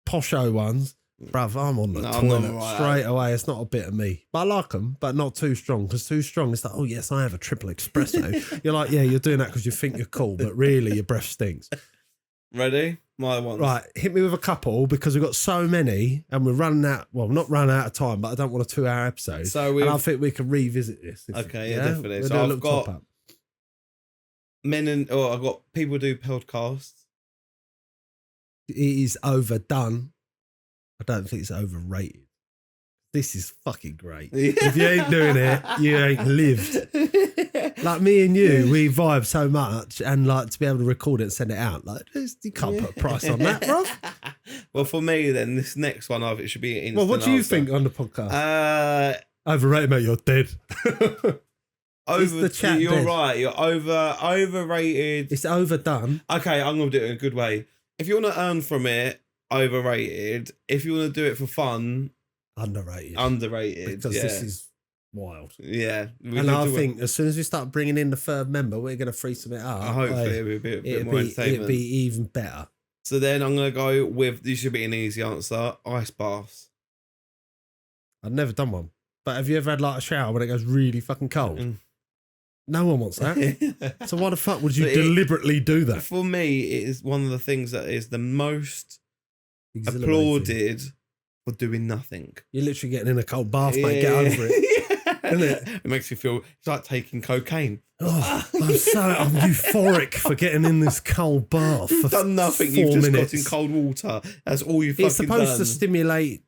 posho ones. Bruv, I'm on the toilet straight away. It's not a bit of me. But I like them, but not too strong. Because too strong, it's like, oh, yes, I have a triple espresso. You're like, yeah, you're doing that because you think you're cool, but really your breath stinks. Ready? My one. Right, hit me with a couple because we've got so many and we're running out. Well, not running out of time, but I don't want a 2-hour episode. And I think we can revisit this. Okay, yeah, definitely. So I've got I've got people do podcasts. It is overdone. I don't think it's overrated. This is fucking great. If you ain't doing it, you ain't lived. Like me and you, we vibe so much, and like to be able to record it and send it out, like you can't put a price on that, bro. Well, for me, then this next one, it should be instant. Well, what do you think on the podcast? Overrated, mate. You're dead. You're right. You're overrated. It's overdone. Okay, I'm gonna do it in a good way. If you want to earn from it, overrated. If you want to do it for fun, underrated. Because this is wild. Yeah. And I think as soon as we start bringing in the third member, we're going to free something up. Hopefully it'll be a bit more entertainment. It'll be even better. So then I'm going to go with, this should be an easy answer, ice baths. I've never done one. But have you ever had like a shower when it goes really fucking cold? No one wants that. So why the fuck would you deliberately do that? For me, it is one of the things that is the most applauded for doing nothing. You're literally getting in a cold bath, mate. Get over it. Isn't it? It makes you feel it's like taking cocaine. Oh, I'm euphoric for getting in this cold bath. You've done nothing. You've just got in cold water. That's all you've fucking done. It's supposed to stimulate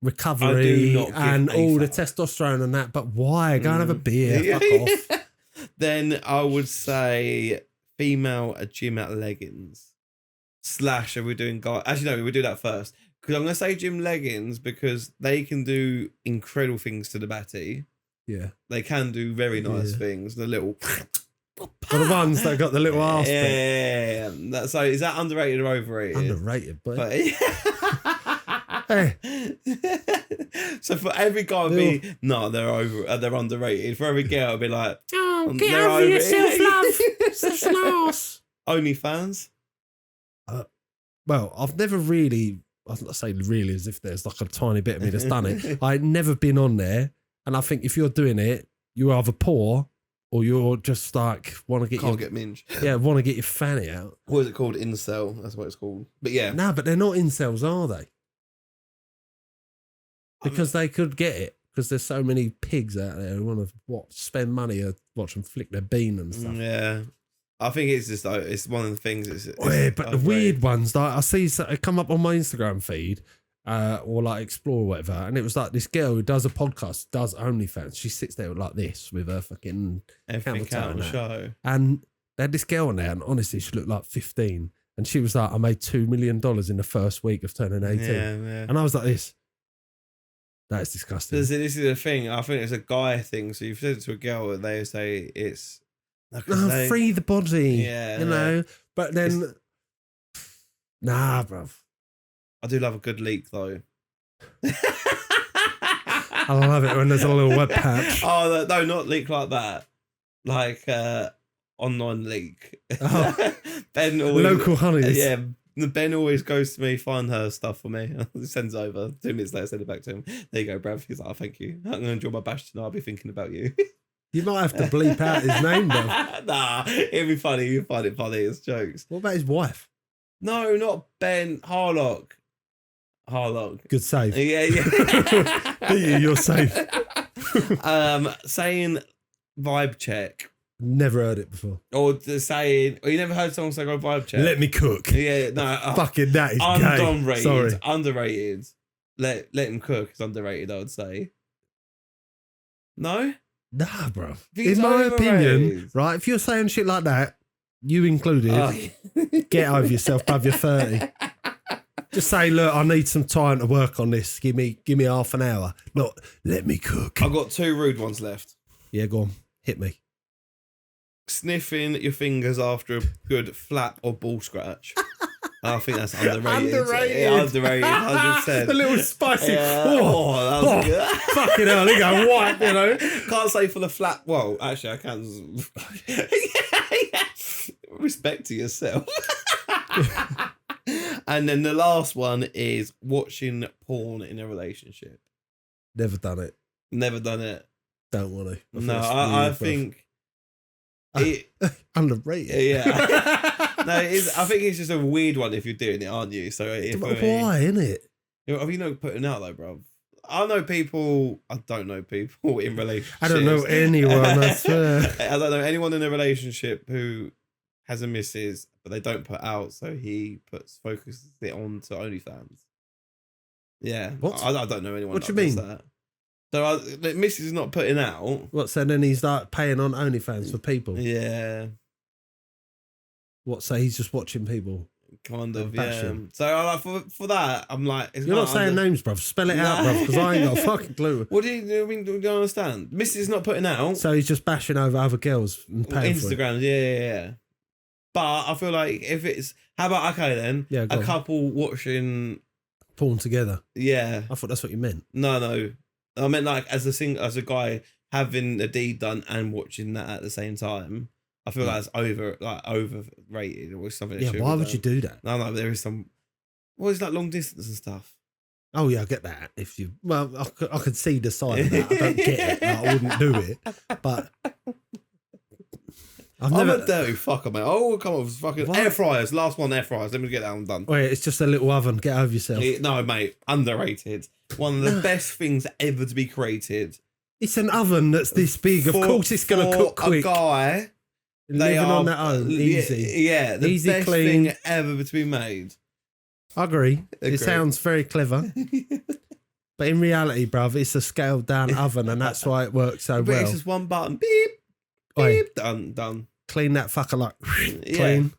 recovery and all the testosterone and that, but why? Go and have a beer. Fuck off. Then I would say female gym at leggings. / are we doing guy? Actually, no, we do that first. Because I'm going to say gym leggings because they can do incredible things to the batty. Yeah. They can do very nice things. The little For the ones that got the little arse bit. Yeah. So is that underrated or overrated? Underrated, but hey. So for every guy it'd be they're underrated. For every girl it'd be like, get over yourself, love. Such an arse. OnlyFans? Well, I've never really, I'm not saying really as if there's like a tiny bit of me that's done it. I've never been on there. And I think if you're doing it, you're either poor or you're just like, want to get minge. Yeah, want to get your fanny out. What is it called? Incel. That's what it's called. But yeah. No, but they're not incels, are they? Because they could get it. Because there's so many pigs out there who want to spend money or watch them flick their bean and stuff. Yeah. I think it's just, it's one of the things. It's but the weird ones, like I see it come up on my Instagram feed or like Explore or whatever, and it was like this girl who does a podcast, does OnlyFans. She sits there like this with her fucking everything out on the show. And they had this girl on there, and honestly, she looked like 15. And she was like, I made $2 million in the first week of turning 18. Yeah. And I was like this. That is disgusting. This is the thing. I think it's a guy thing. So you've said it to a girl and they say it's... free the body. Yeah. You know? But then... Nah, bruv. I do love a good leak, though. I love it when there's a little web patch. Oh, no, not leak like that. Like, online leak. Oh. Ben always... Local honeys. Yeah. Ben always goes to me, find her stuff for me. Sends over. 2 minutes later, send it back to him. There you go, bruv. He's like, oh, thank you. I'm going to enjoy my bash tonight. I'll be thinking about you. You might have to bleep out his name, though. Nah, it'd be funny. You find it funny. It's jokes. What about his wife? No, not Ben. Harlock. Good save. Yeah. You're safe. Saying vibe check. Never heard it before. Or saying, you never heard someone say go vibe check? Let me cook. Yeah, no. Fucking that is underrated. Gay. Sorry. Underrated. Let him cook is underrated, I would say. No? Nah, bro. In my opinion, right, if you're saying shit like that, you included, get over yourself, bruv, you're 30. Just say, look, I need some time to work on this. Give me half an hour. Not, let me cook. I've got 2 rude ones left. Yeah, go on. Hit me. Sniffing your fingers after a good flap or ball scratch. I think that's underrated. Underrated, 100%. A little spicy. Yeah. That was good. Fucking hell, they go white, you know. Can't say for the flap. Well, actually, I can. Respect to yourself. And then the last one is watching porn in a relationship. Never done it. Never done it. Don't want to. I think... underrated. Yeah. No, I think it's just a weird one if you're doing it, aren't you? So why, innit? Have you not putting out though, bro? I know people. I don't know people in relationships. I don't know anyone. That's fair. I don't know anyone in a relationship who has a missus, but they don't put out, so he focuses it on to OnlyFans. Yeah. What? I don't know anyone. What do you mean? That. So the missus is not putting out. What? So then he's like paying on OnlyFans for people. Yeah. What? So he's just watching people. Kind of, yeah. So for that, I'm like, you're not saying names, bruv. Spell it out, bruv, because I ain't got a fucking clue. What do you mean? Do you understand? Missus is not putting out. So he's just bashing over other girls and paying Instagrams, yeah. But I feel like if it's, how about, okay then, a couple watching porn together. Yeah. I thought that's what you meant. No. I meant like as a guy having a deed done and watching that at the same time. I feel like it's overrated or something. Yeah, why would you do that? No, there is some. Well, it's like long distance and stuff. Oh yeah, I get that. I could see the side of that. I don't get it. Like, I wouldn't do it, but I'm a dirty fucker, mate. Oh, come on, fucking air fryers. Last one, air fryers. Let me get that one done. Wait, it's just a little oven. Get over yourself. No, mate, underrated. One of the best things ever to be created. It's an oven that's this big. Of course, it's going to cook quick. A guy. Living on their own, easy. Yeah, the easy, best clean thing ever to be made. I agree. It sounds very clever. But in reality, bruv, it's a scaled down oven and that's why it works so well. It's just one button. Beep. Beep. Done. Clean that fucker like clean.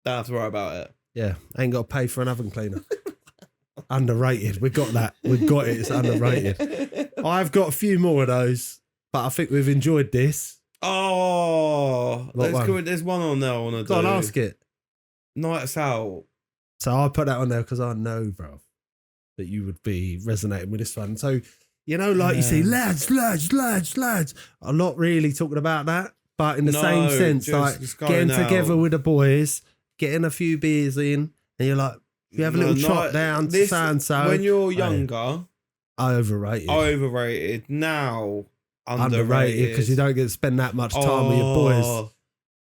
Don't have to worry about it. Yeah. Ain't got to pay for an oven cleaner. Underrated. We got that. We've got it. It's underrated. I've got a few more of those, but I think we've enjoyed this. Oh, there's one on there I want to do. Go on, ask it. Nights Out. So I put that on there because I know, bro, that you would be resonating with this one. So, you know, like you see, lads. I'm not really talking about that, but in the same sense, like getting together with the boys, getting a few beers in, and you're like, you have a little trot down to so-and-so. When you're younger, overrated. Now, underrated because you don't get to spend that much time with your boys.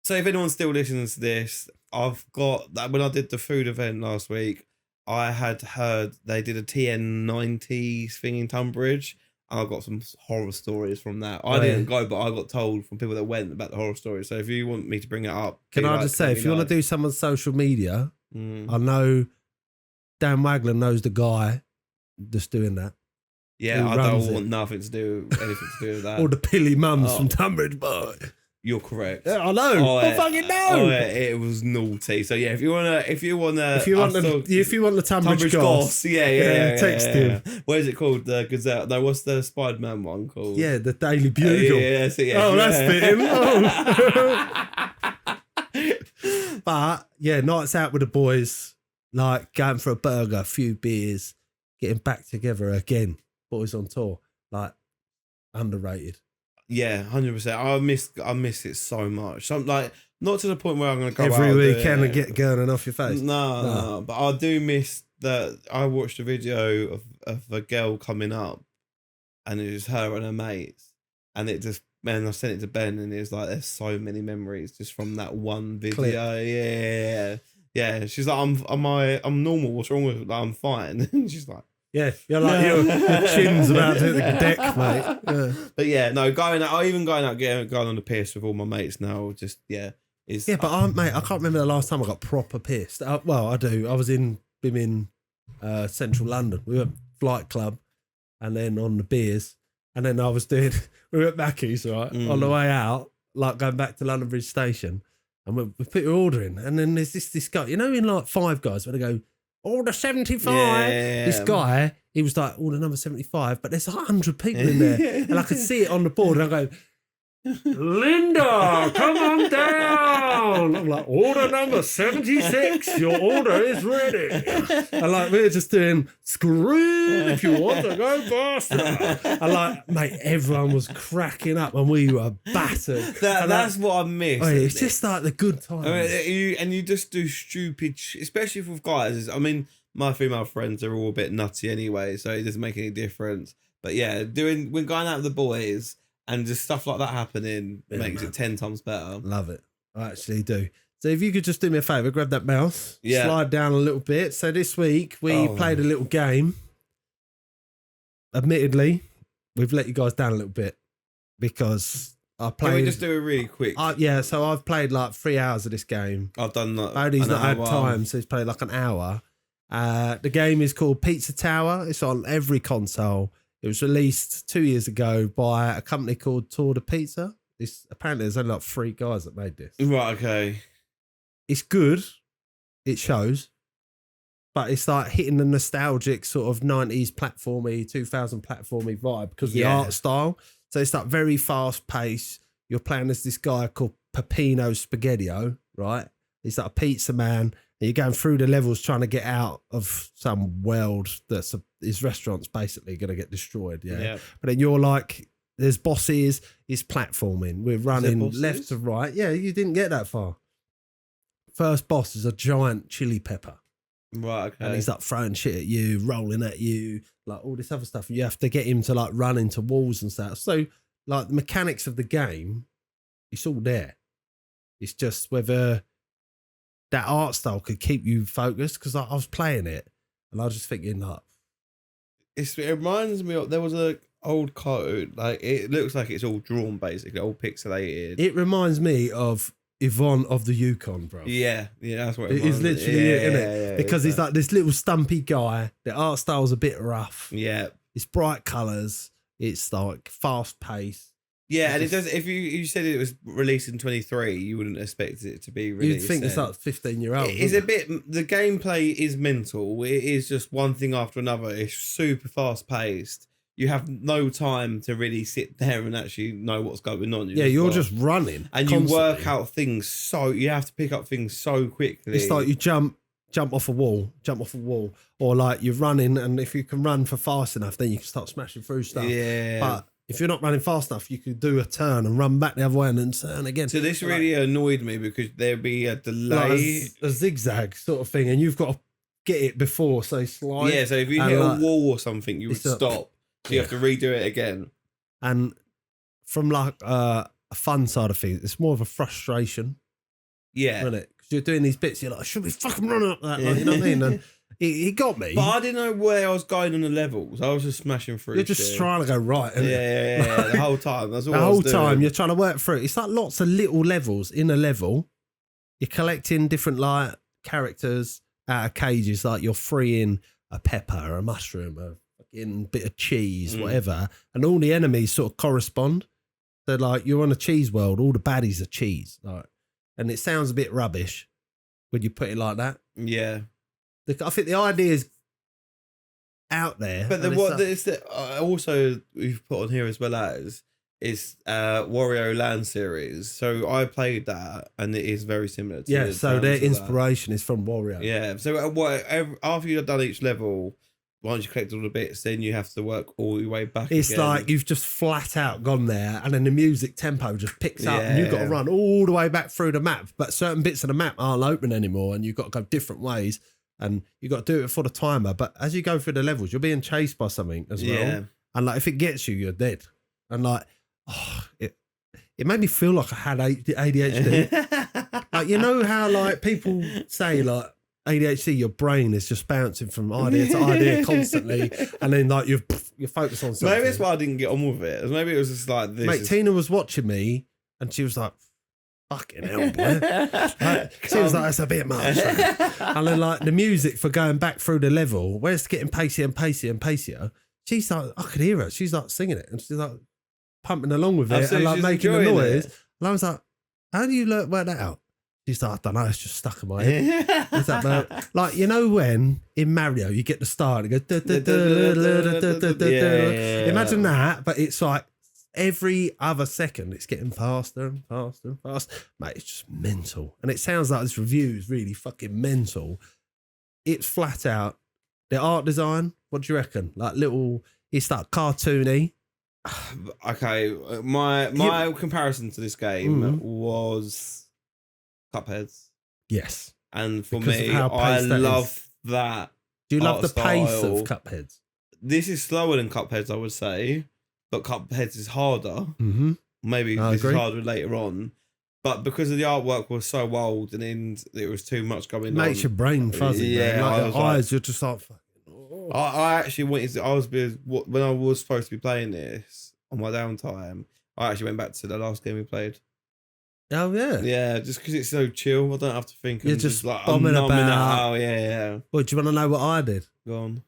So if anyone still listens to this, I've got that when I did the food event last week, I had heard they did a TN90 thing in Tonbridge, and I got some horror stories from that. I didn't go, but I got told from people that went about the horror stories. So if you want me to bring it up, can I just say, if you want to do someone's social media, I know Dan Wagler knows the guy that's doing that. Yeah, I don't want anything to do with that. Or the Pilly Mums from Tonbridge, boy. You're correct. Yeah, I know. I fucking know. It was naughty. So yeah, if you want the Tonbridge Goss, yeah, text him. What is it called? The Gazette? No, what's the Spider-Man one called? Yeah, the Daily Bugle. That's fitting. But yeah, nights out with the boys, like going for a burger, a few beers, getting back together again. Boys on tour, like underrated. Yeah, 100%. I miss it so much. So, like, not to the point where I'm going to go every weekend and get going off your face. No, but I do miss that. I watched a video of a girl coming up, and it was her and her mates, and it just, man, I sent it to Ben, and it was like, there's so many memories just from that one video. Clip. Yeah. She's like, I'm normal. What's wrong with it? Like, I'm fine. And she's like, yeah, you're like your chin's about to hit the deck, mate. Yeah. But yeah, no, going on the piss with all my mates now. Just but mate, I can't remember the last time I got proper pissed. Well, I do. I was in central London. We went Flight Club, and then on the beers, and then we went Mackey's on the way out, like going back to London Bridge Station, and we put your order in, and then there's this guy, you know, in like Five Guys where they go, order 75. Yeah. This guy, he was like, order number 75, but there's 100 people in there. And I could see it on the board, and I go, Linda, come on down. I'm like, order number 76, your order is ready. And like, we're just doing, scream if you want to go faster. And like, mate, everyone was cracking up and we were battered. That's what I miss. It's just like the good times. I mean, you just do stupid, especially with guys. I mean, my female friends are all a bit nutty anyway, so it doesn't make any difference. But yeah, when going out with the boys, and just stuff like that happening makes it 10 times better. Love it. I actually do. So if you could just do me a favour, grab that mouse, slide down a little bit. So this week we played a little game. Admittedly, we've let you guys down a little bit because I played... Can we just do it really quick? So I've played like 3 hours of this game. I've done that. Bodhi's not had time, so he's played like an hour. The game is called Pizza Tower. It's on every console. It was released 2 years ago by a company called Tour de Pizza. Apparently there's only like 3 guys that made this. Right, okay. It's good. It shows. But it's like hitting the nostalgic sort of 90s platformy, 2000 platformy vibe because of the art style. So it's like very fast paced. You're playing as this guy called Peppino Spaghettio, right? He's like a pizza man. And you're going through the levels trying to get out of some world that's his restaurant's basically going to get destroyed. Yeah. But then you're like, there's bosses, it's platforming. We're running left to right. Yeah, you didn't get that far. First boss is a giant chili pepper. Right, okay. And he's like throwing shit at you, rolling at you, like all this other stuff. You have to get him to like run into walls and stuff. So like the mechanics of the game, it's all there. It's just whether that art style could keep you focused, because I was playing it and I was just thinking like, it reminds me of, there was a old cartoon, like it looks like it's all drawn basically, all pixelated. It reminds me of Yvonne of the Yukon, bro. Yeah, that's what it is. Literally it, isn't it? Yeah, because he's like this little stumpy guy. The art style's a bit rough. Yeah. It's bright colours. It's like fast paced. Yeah, and it does. If you said it was released in 23, you wouldn't expect it to be released. You'd think it's like 15-year-old. It's a bit. The gameplay is mental. It is just one thing after another. It's super fast paced. you have no time to really sit there and actually know what's going on. You're just running. And constantly. You work out things you have to pick up things so quickly. It's like you jump off a wall, or like you're running, and if you can run for fast enough, then you can start smashing through stuff. Yeah. But if you're not running fast enough, you could do a turn and run back the other way and then turn again. So this really annoyed me because there'd be a delay. Like a zigzag sort of thing, and you've got to get it before, so slide. Yeah, so if you hit a wall or something, you would stop. So you have to redo it again. And from like a fun side of things, it's more of a frustration. Yeah. Isn't it? Because you're doing these bits, you're like, I should be fucking running up that. Like, you know what I mean? And it got me. But I didn't know where I was going on the levels. I was just smashing through. You're just trying to go right. Yeah. The whole time. That's all the whole time you're trying to work through. It's like lots of little levels in a level. You're collecting different like characters out of cages. Like you're freeing a pepper, a mushroom, a fucking bit of cheese, whatever. And all the enemies sort of correspond. So like you're on a cheese world. All the baddies are cheese. Like, and it sounds a bit rubbish when you put it like that. Yeah. I think the idea is out there. But also we've put on here as well as is Wario Land series. So I played that and it is very similar to so their inspiration is from Wario. Yeah. So after you've done each level, once you collect all the bits, then you have to work all the way back. It's again. Like you've just flat out gone there, and then the music tempo just picks up, and you've got to run all the way back through the map. But certain bits of the map aren't open anymore, and you've got to go different ways, and you've got to do it for the timer. But as you go through the levels, you're being chased by something as well. Yeah. And like if it gets you, you're dead. And like, it made me feel like I had ADHD. Like, you know how like people say like, ADHD, your brain is just bouncing from idea to idea constantly, and then like you're focused on something. Maybe that's why I didn't get on with it. Maybe it was just like this. Mate, Tina was watching me, and she was like, "Fucking hell, boy!" She was like, "That's a bit much." And then like the music for going back through the level, where it's getting pacier and pacier and pacier. She's like, I could hear her. She's like singing it, and she's like pumping along with it and like making the noise. And I was like, "How do you work that out?" She's like, I don't know, it's just stuck in my head. Like, you know when in Mario you get the start and it goes imagine that, but it's like every other second it's getting faster and faster and faster. Mate, it's just mental. And it sounds like this review is really fucking mental. It's flat out. The art design, what do you reckon? Like it's like cartoony. Okay, my comparison to this game was Cupheads. Yes. And for me, I love that. Do you love the pace of Cupheads? This is slower than Cupheads, I would say, but Cupheads is harder. Mm-hmm. Maybe this is harder later on. But because of the artwork was so old and it was too much going on. It makes your brain fuzzy. Yeah. Like your eyes, you're just like, oh. I actually wanted to, when I was supposed to be playing this on my downtime, I actually went back to the last game we played. Oh yeah, yeah. Just because it's so chill, I don't have to think. You're just like bombing about. Oh yeah. Well, do you want to know what I did? Go on.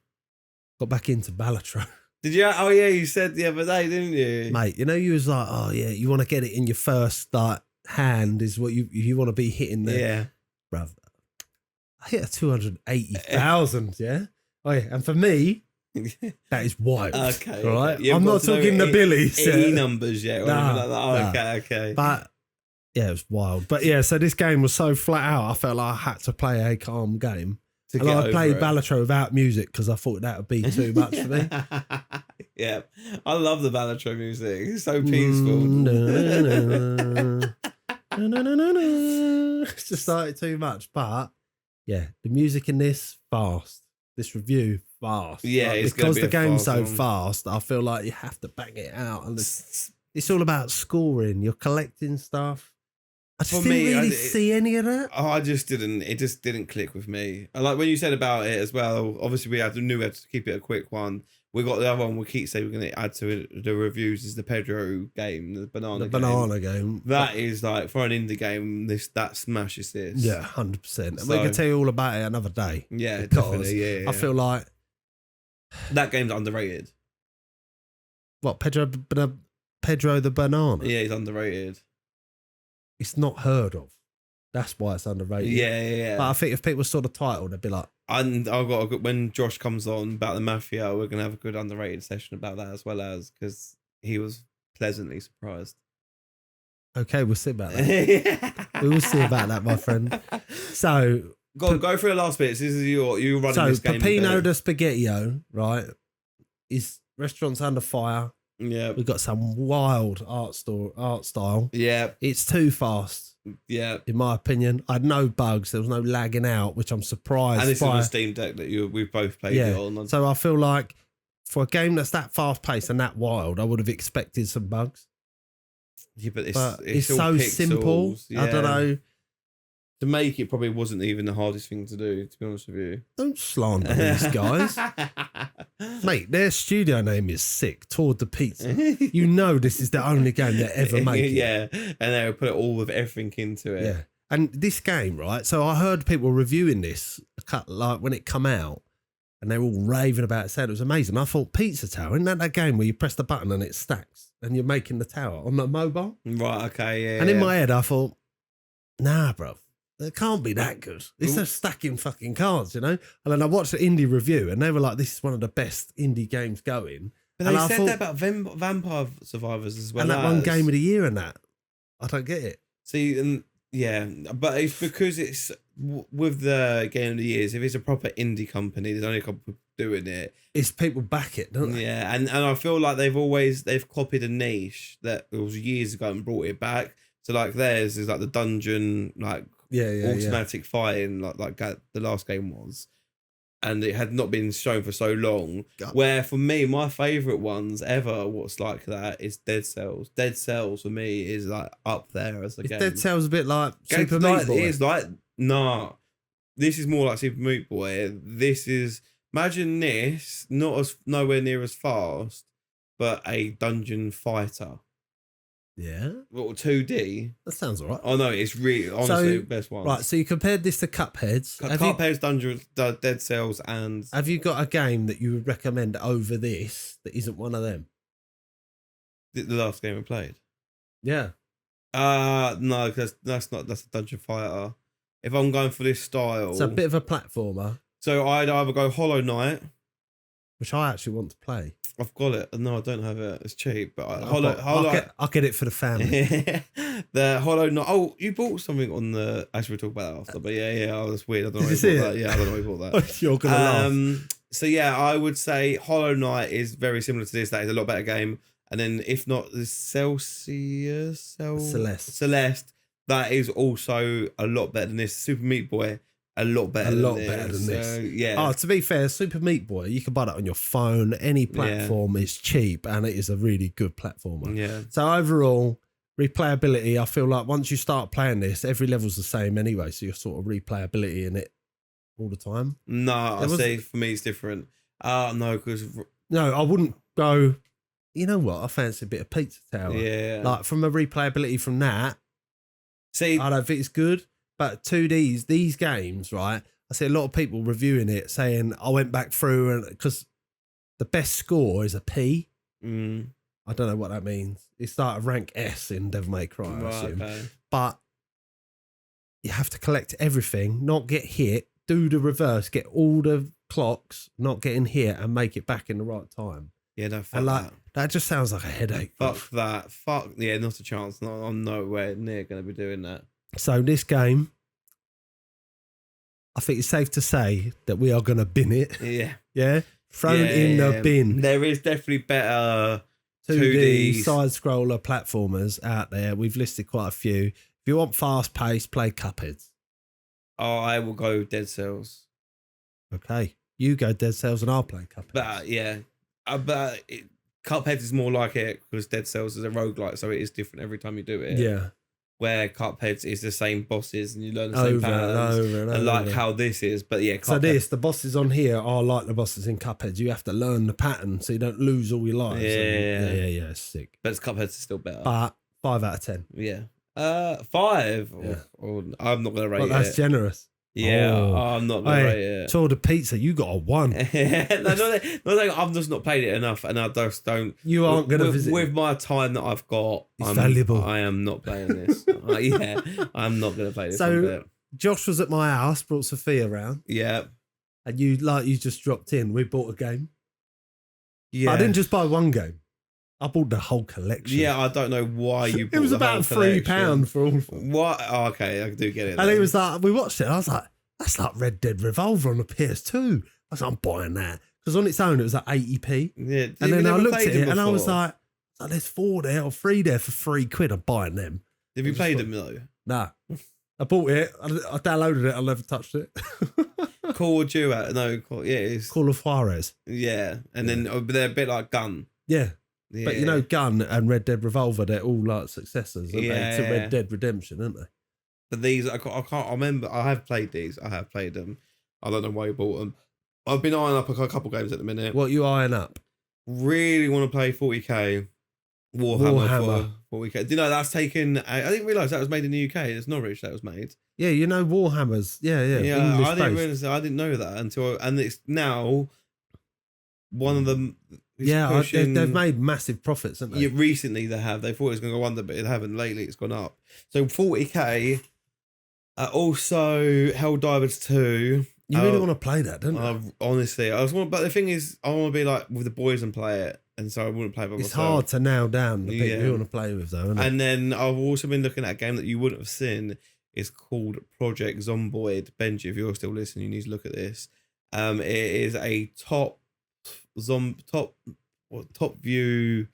Got back into Balatro. Did you? Oh yeah, you said the other day, didn't you, mate? You know, you was like, oh yeah, you want to get it in your first like hand is what you want to be hitting there. Yeah, bruv. I hit a 280,000. Yeah. Oh yeah, and for me. That is wild. Okay. All right. I'm not talking the billies. Numbers yet. Or anything like that. Okay. But yeah, it was wild. But yeah, so this game was so flat out, I felt like I had to play a calm game. And I played Balatro without music because I thought that would be too much for me. Yeah. I love the Balatro music. It's so peaceful. It's just like too much. But yeah, the music in this, fast. This review, fast. Yeah, like, because the game's so fast, I feel like you have to bang it out. And it's all about scoring. You're collecting stuff. I just didn't really see any of that. Oh, it just didn't click with me. And like when you said about it as well, obviously we had to keep it a quick one. We got the other one we keep saying we're going to add to the reviews is the Pedro game, the banana game. That is like, for an indie game, that smashes this. Yeah, 100%. And we can tell you all about it another day. Yeah, definitely. Yeah. I feel like that game's underrated. What, Pedro the banana? Yeah, he's underrated. It's not heard of. That's why it's underrated. Yeah. But I think if people saw the title, they'd be like, and I've got a good, when Josh comes on about the Mafia, we're gonna have a good underrated session about that as well, as because he was pleasantly surprised. Okay, we'll see about that. We will see about that, my friend. So go through the last bits. This is you running this game. So Peppino the Spaghettio, right? Is restaurants under fire. Yeah, we've got some wild art style. Yeah, it's too fast. Yeah, in my opinion, I had no bugs. There was no lagging out, which I'm surprised. And this is a Steam Deck that we've both played it on. So I feel like for a game that's that fast paced and that wild, I would have expected some bugs. Yeah, but it's so pixels. Simple. Yeah. I don't know. To make it probably wasn't even the hardest thing to do, to be honest with you. Don't slander these guys. Mate, their studio name is sick. Toward the Pizza. You know this is the only game they ever make. Yeah, and they would put all of everything into it. Yeah. And this game, right? So I heard people reviewing this like when it come out, and they're all raving about it, saying it was amazing. I thought, Pizza Tower, isn't that game where you press the button and it stacks and you're making the tower on the mobile? Right, okay, yeah. And in my head, I thought, nah, bro. It can't be that good. It's just stacking fucking cards, you know? And then I watched the indie review and they were like, this is one of the best indie games going. But they said that about Vampire Survivors as well. And that one game of the year and that. I don't get it. See, and yeah, but it's because it's with the game of the years, if it's a proper indie company, there's only a couple people doing it. It's people back it, don't they? Yeah, and I feel like they've copied a niche that was years ago and brought it back. So like theirs is like the dungeon, like automatic fighting, like the last game was, and it had not been shown for so long. God. Where for me, my favourite ones ever, what's like that is Dead Cells. Dead Cells for me is like up there as a game. Dead Cells a bit like Super Meat Boy. It is like this is more like Super Meat Boy. This is imagine this nowhere near as fast, but a dungeon fighter. Yeah. Well, 2D. That sounds all right. Oh, no, it's really, honestly, the best one. Right, so you compared this to Cupheads. Cupheads, Dungeons, Dead Cells, and... Have you got a game that you would recommend over this that isn't one of them? The last game we played? Yeah. No, because that's a dungeon fighter. If I'm going for this style... It's a bit of a platformer. So I'd either go Hollow Knight... Which I actually want to play. I've got it. No, I don't have it. It's cheap, but I'll get it for the family. The Hollow Knight. Oh, you bought something on the. Actually, we'll talk about that after. But yeah. Oh, that's weird. I don't know. Did you see that. Yeah, I don't know why you bought that. You're gonna laugh. So yeah, I would say Hollow Knight is very similar to this. That is a lot better game. And then if not, the Celeste. That is also a lot better than this. Super Meat Boy. A lot better than this. So, yeah. Oh, to be fair, Super Meat Boy, you can buy that on your phone, any platform. It's cheap and it is a really good platformer. Yeah. So overall, replayability, I feel like once you start playing this, every level's the same anyway. So you're sort of replayability in it all the time. No, I say for me it's different. No, because I wouldn't go. You know what? I fancy a bit of Pizza Tower. Yeah. Like from a replayability from that. See, I don't think it's good. But 2Ds, these games, right? I see a lot of people reviewing it saying, I went back through and because the best score is a P. I don't know what that means. It's like a rank S in Devil May Cry, I assume. Okay. But you have to collect everything, not get hit, do the reverse, get all the clocks, not getting hit and make it back in the right time. Yeah, no, fuck that. That just sounds like a headache. Fuck that. Yeah, not a chance. No, I'm nowhere near going to be doing that. So this game, I think it's safe to say that we are going to bin it. Yeah. Yeah? Thrown in the bin. There is definitely better 2D side-scroller platformers out there. We've listed quite a few. If you want fast-paced, play Cupheads. Oh, I will go Dead Cells. Okay. You go Dead Cells and I'll play Cupheads. But, yeah. Cupheads is more like it because Dead Cells is a roguelike, so it is different every time you do it. Yeah. Where Cupheads is the same bosses and you learn the same patterns and like how this is, but yeah. So the bosses on here are like the bosses in Cupheads. You have to learn the pattern so you don't lose all your lives. Yeah. It's sick. But Cupheads is still better. But 5 out of 10. Yeah. 5. Yeah. I'm not gonna rate it. That's generous. Yeah, I'm not gonna rate it. To order pizza, you got a 1. No, I've just not played it enough, and I just don't. You aren't gonna visit with my time that I've got. It's valuable. I am not playing this. I'm not gonna play this. So Josh was at my house, brought Sophia around. Yeah, and you just dropped in. We bought a game. Yeah, I didn't just buy one game. I bought the whole collection. Yeah, I don't know why you bought it was the about whole £3 for all of them. What? Oh, okay, I do get it. And it was like, we watched it, and I was like, that's like Red Dead Revolver on the PS2. I was like, I'm buying that. Because on its own, it was like 80p. Yeah. And then I looked at it, and I was like, there's 4 there or 3 there for £3. I'm buying them. Have you played them, though? Nah. I bought it. I downloaded it. I never touched it. Call of Duty. No, it's Call of Juarez. Yeah. And then they're a bit like Gun. Yeah. But you know, Gun and Red Dead Revolver, they're all like successors, aren't they, to Red Dead Redemption, aren't they? But these, I can't remember. I have played these. I have played them. I don't know why you bought them. I've been eyeing up a couple games at the minute. What are you eyeing up? Really want to play 40k. Warhammer. For 40k. Do you know that's taken? I didn't realise that was made in the UK. It's Norwich that was made. Yeah, you know Warhammers. Yeah. Yeah, I didn't realise that. I didn't know that until, and it's now one of them. Yeah, they've made massive profits, haven't they? Yeah, recently they have. They thought it was going to go under, but it haven't. Lately, it's gone up. So 40k. Also, Helldivers 2. You really want to play that, don't you? Honestly, but the thing is, I want to be like with the boys and play it, and so I wouldn't play by myself. It's hard to nail down the people you want to play with, though. Isn't it? And then I've also been looking at a game that you wouldn't have seen. It's called Project Zomboid. Benji, if you're still listening, you need to look at this. It is a top view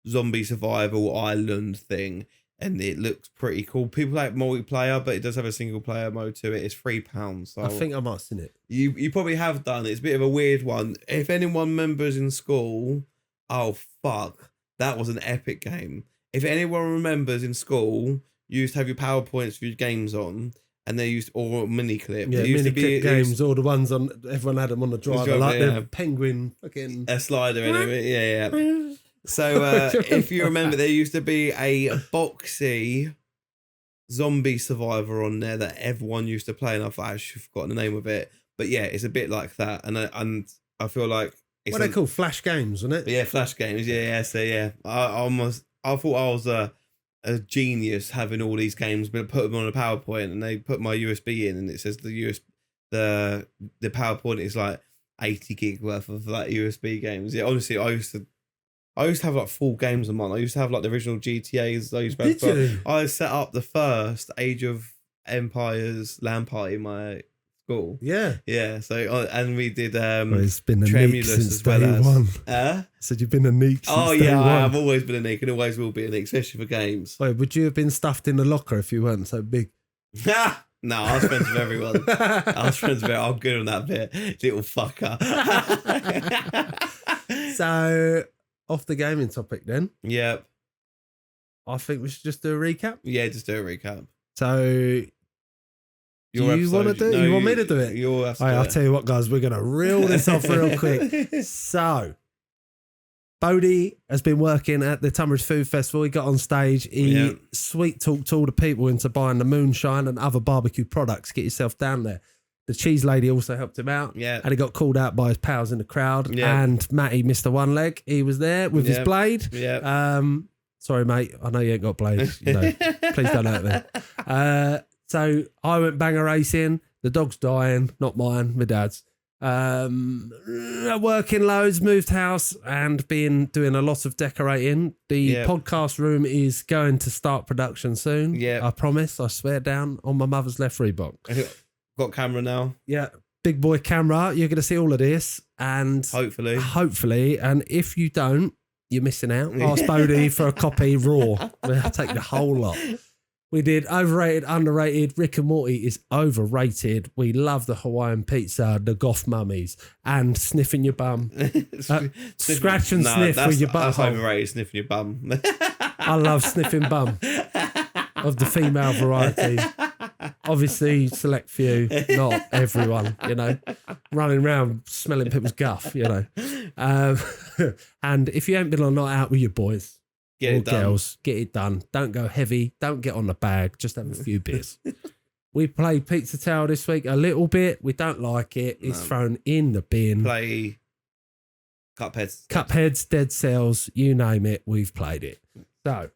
zombie survival island thing, and it looks pretty cool. People like multiplayer, but it does have a single player mode to it. It's £3. So I think I might have seen it. You probably have done. It's a bit of a weird one. If anyone remembers in school, oh fuck, that was an epic game. If anyone remembers in school, you used to have your PowerPoints for your games on, and they used or mini clip. Yeah, mini clip games, or the ones on. Everyone had them on the driver, like the penguin fucking a slider anyway. Yeah. So if you remember, there used to be a boxy zombie survivor on there that everyone used to play, and I've actually forgotten the name of it. But yeah, it's a bit like that, and I feel like it's what they call flash games, isn't it? Yeah, flash games. Yeah. So yeah, I thought I was a genius having all these games, but put them on a PowerPoint, and they put my USB in, and it says the PowerPoint is like 80 gig worth of like USB games. Yeah, honestly, I used to have like full games a month. I used to have like the original GTAs. I set up the first Age of Empires LAN party in my school. Yeah. So and we did it's been a Tremulous since as well day as one. Said you've been a neek since day one. I've always been a neek and always will be a neek, especially for games. Wait, would you have been stuffed in the locker if you weren't so big? No, I was friends with everyone. I'm good on that bit, little fucker. So, off the gaming topic then. Yep. I think we should just do a recap. Yeah, just do a recap. So, you want to do it? You want me to do it? I'll tell you what, guys, we're going to reel this off real quick. So, Bodhi has been working at the Tonbridge Food Festival. He got on stage. He sweet talked all the people into buying the moonshine and other barbecue products. Get yourself down there. The cheese lady also helped him out. Yeah. And he got called out by his pals in the crowd. Yeah. And Matty, Mr. One Leg, he was there with his blade. Yeah. Sorry, mate. I know you ain't got blades. You know, please don't hurt me. So I went banger racing. The dog's dying. Not mine, my dad's. Working loads, moved house, and been doing a lot of decorating. The podcast room is going to start production soon. Yeah, I promise. I swear down on my mother's left Reebok. Got camera now. Yeah, big boy camera. You're going to see all of this, and hopefully, and if you don't, you're missing out. Ask Bodhi for a copy raw. We'll take the whole lot. We did Overrated, Underrated. Rick and Morty is overrated. We love the Hawaiian pizza, the goth mummies, and sniffing your bum. Scratch and sniff with your bum. That's overrated, sniffing your bum. I love sniffing bum of the female variety. Obviously, select few, not everyone, you know. Running around smelling people's guff, you know. And if you ain't been on a night out with your boys, girls, get it done. Don't go heavy. Don't get on the bag. Just have a few beers. We played Pizza Tower this week a little bit. We don't like it. It's thrown in the bin. Play Cupheads, Dead Cells, you name it, we've played it. So,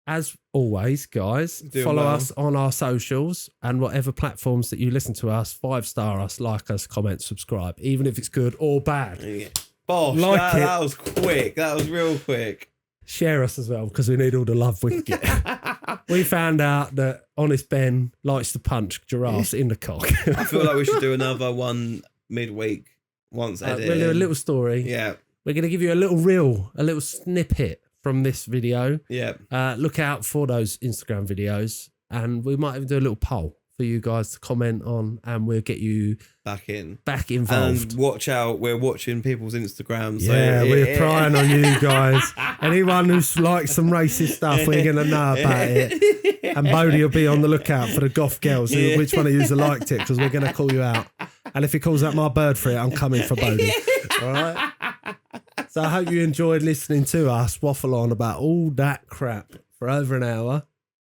as always, guys, follow us on our socials and whatever platforms that you listen to us, 5-star us, like us, comment, subscribe, even if it's good or bad. Yeah. Bosh, that was quick. That was real quick. Share us as well, because we need all the love we can get. We found out that Honest Ben likes to punch giraffes in the cock. I feel like we should do another one midweek once edited. We'll do a little story. Yeah. We're going to give you a little reel, a little snippet from this video. Yeah. Look out for those Instagram videos, and we might even do a little poll for you guys to comment on, and we'll get you back involved. And watch out, we're watching people's Instagrams. So we're prying on you guys. Anyone who's likes some racist stuff, we're going to know about it. And Bodhi will be on the lookout for the goth girls. Which one of you liked it, because we're going to call you out. And if he calls out my bird for it, I'm coming for Bodhi. All right? So I hope you enjoyed listening to us waffle on about all that crap for over an hour.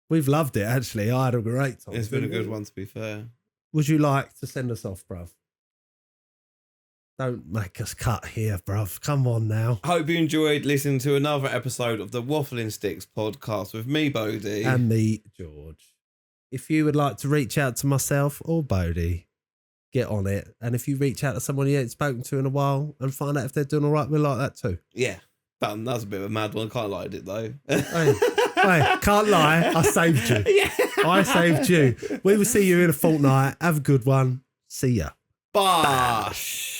We've loved it, actually. I had a great time. It's been a good one, to be fair. Would you like to send us off, bruv? Don't make us cut here, bruv. Come on now. Hope you enjoyed listening to another episode of the Waffling Sticks podcast with me, Bodhi. And me, George. If you would like to reach out to myself or Bodhi, get on it. And if you reach out to someone you ain't spoken to in a while and find out if they're doing all right, we'll like that too. Yeah. That was a bit of a mad one. I kind of liked it, though. Hey, can't lie. I saved you. Yeah. I saved you. We will see you in a fortnight. Have a good one. See ya. Bosh.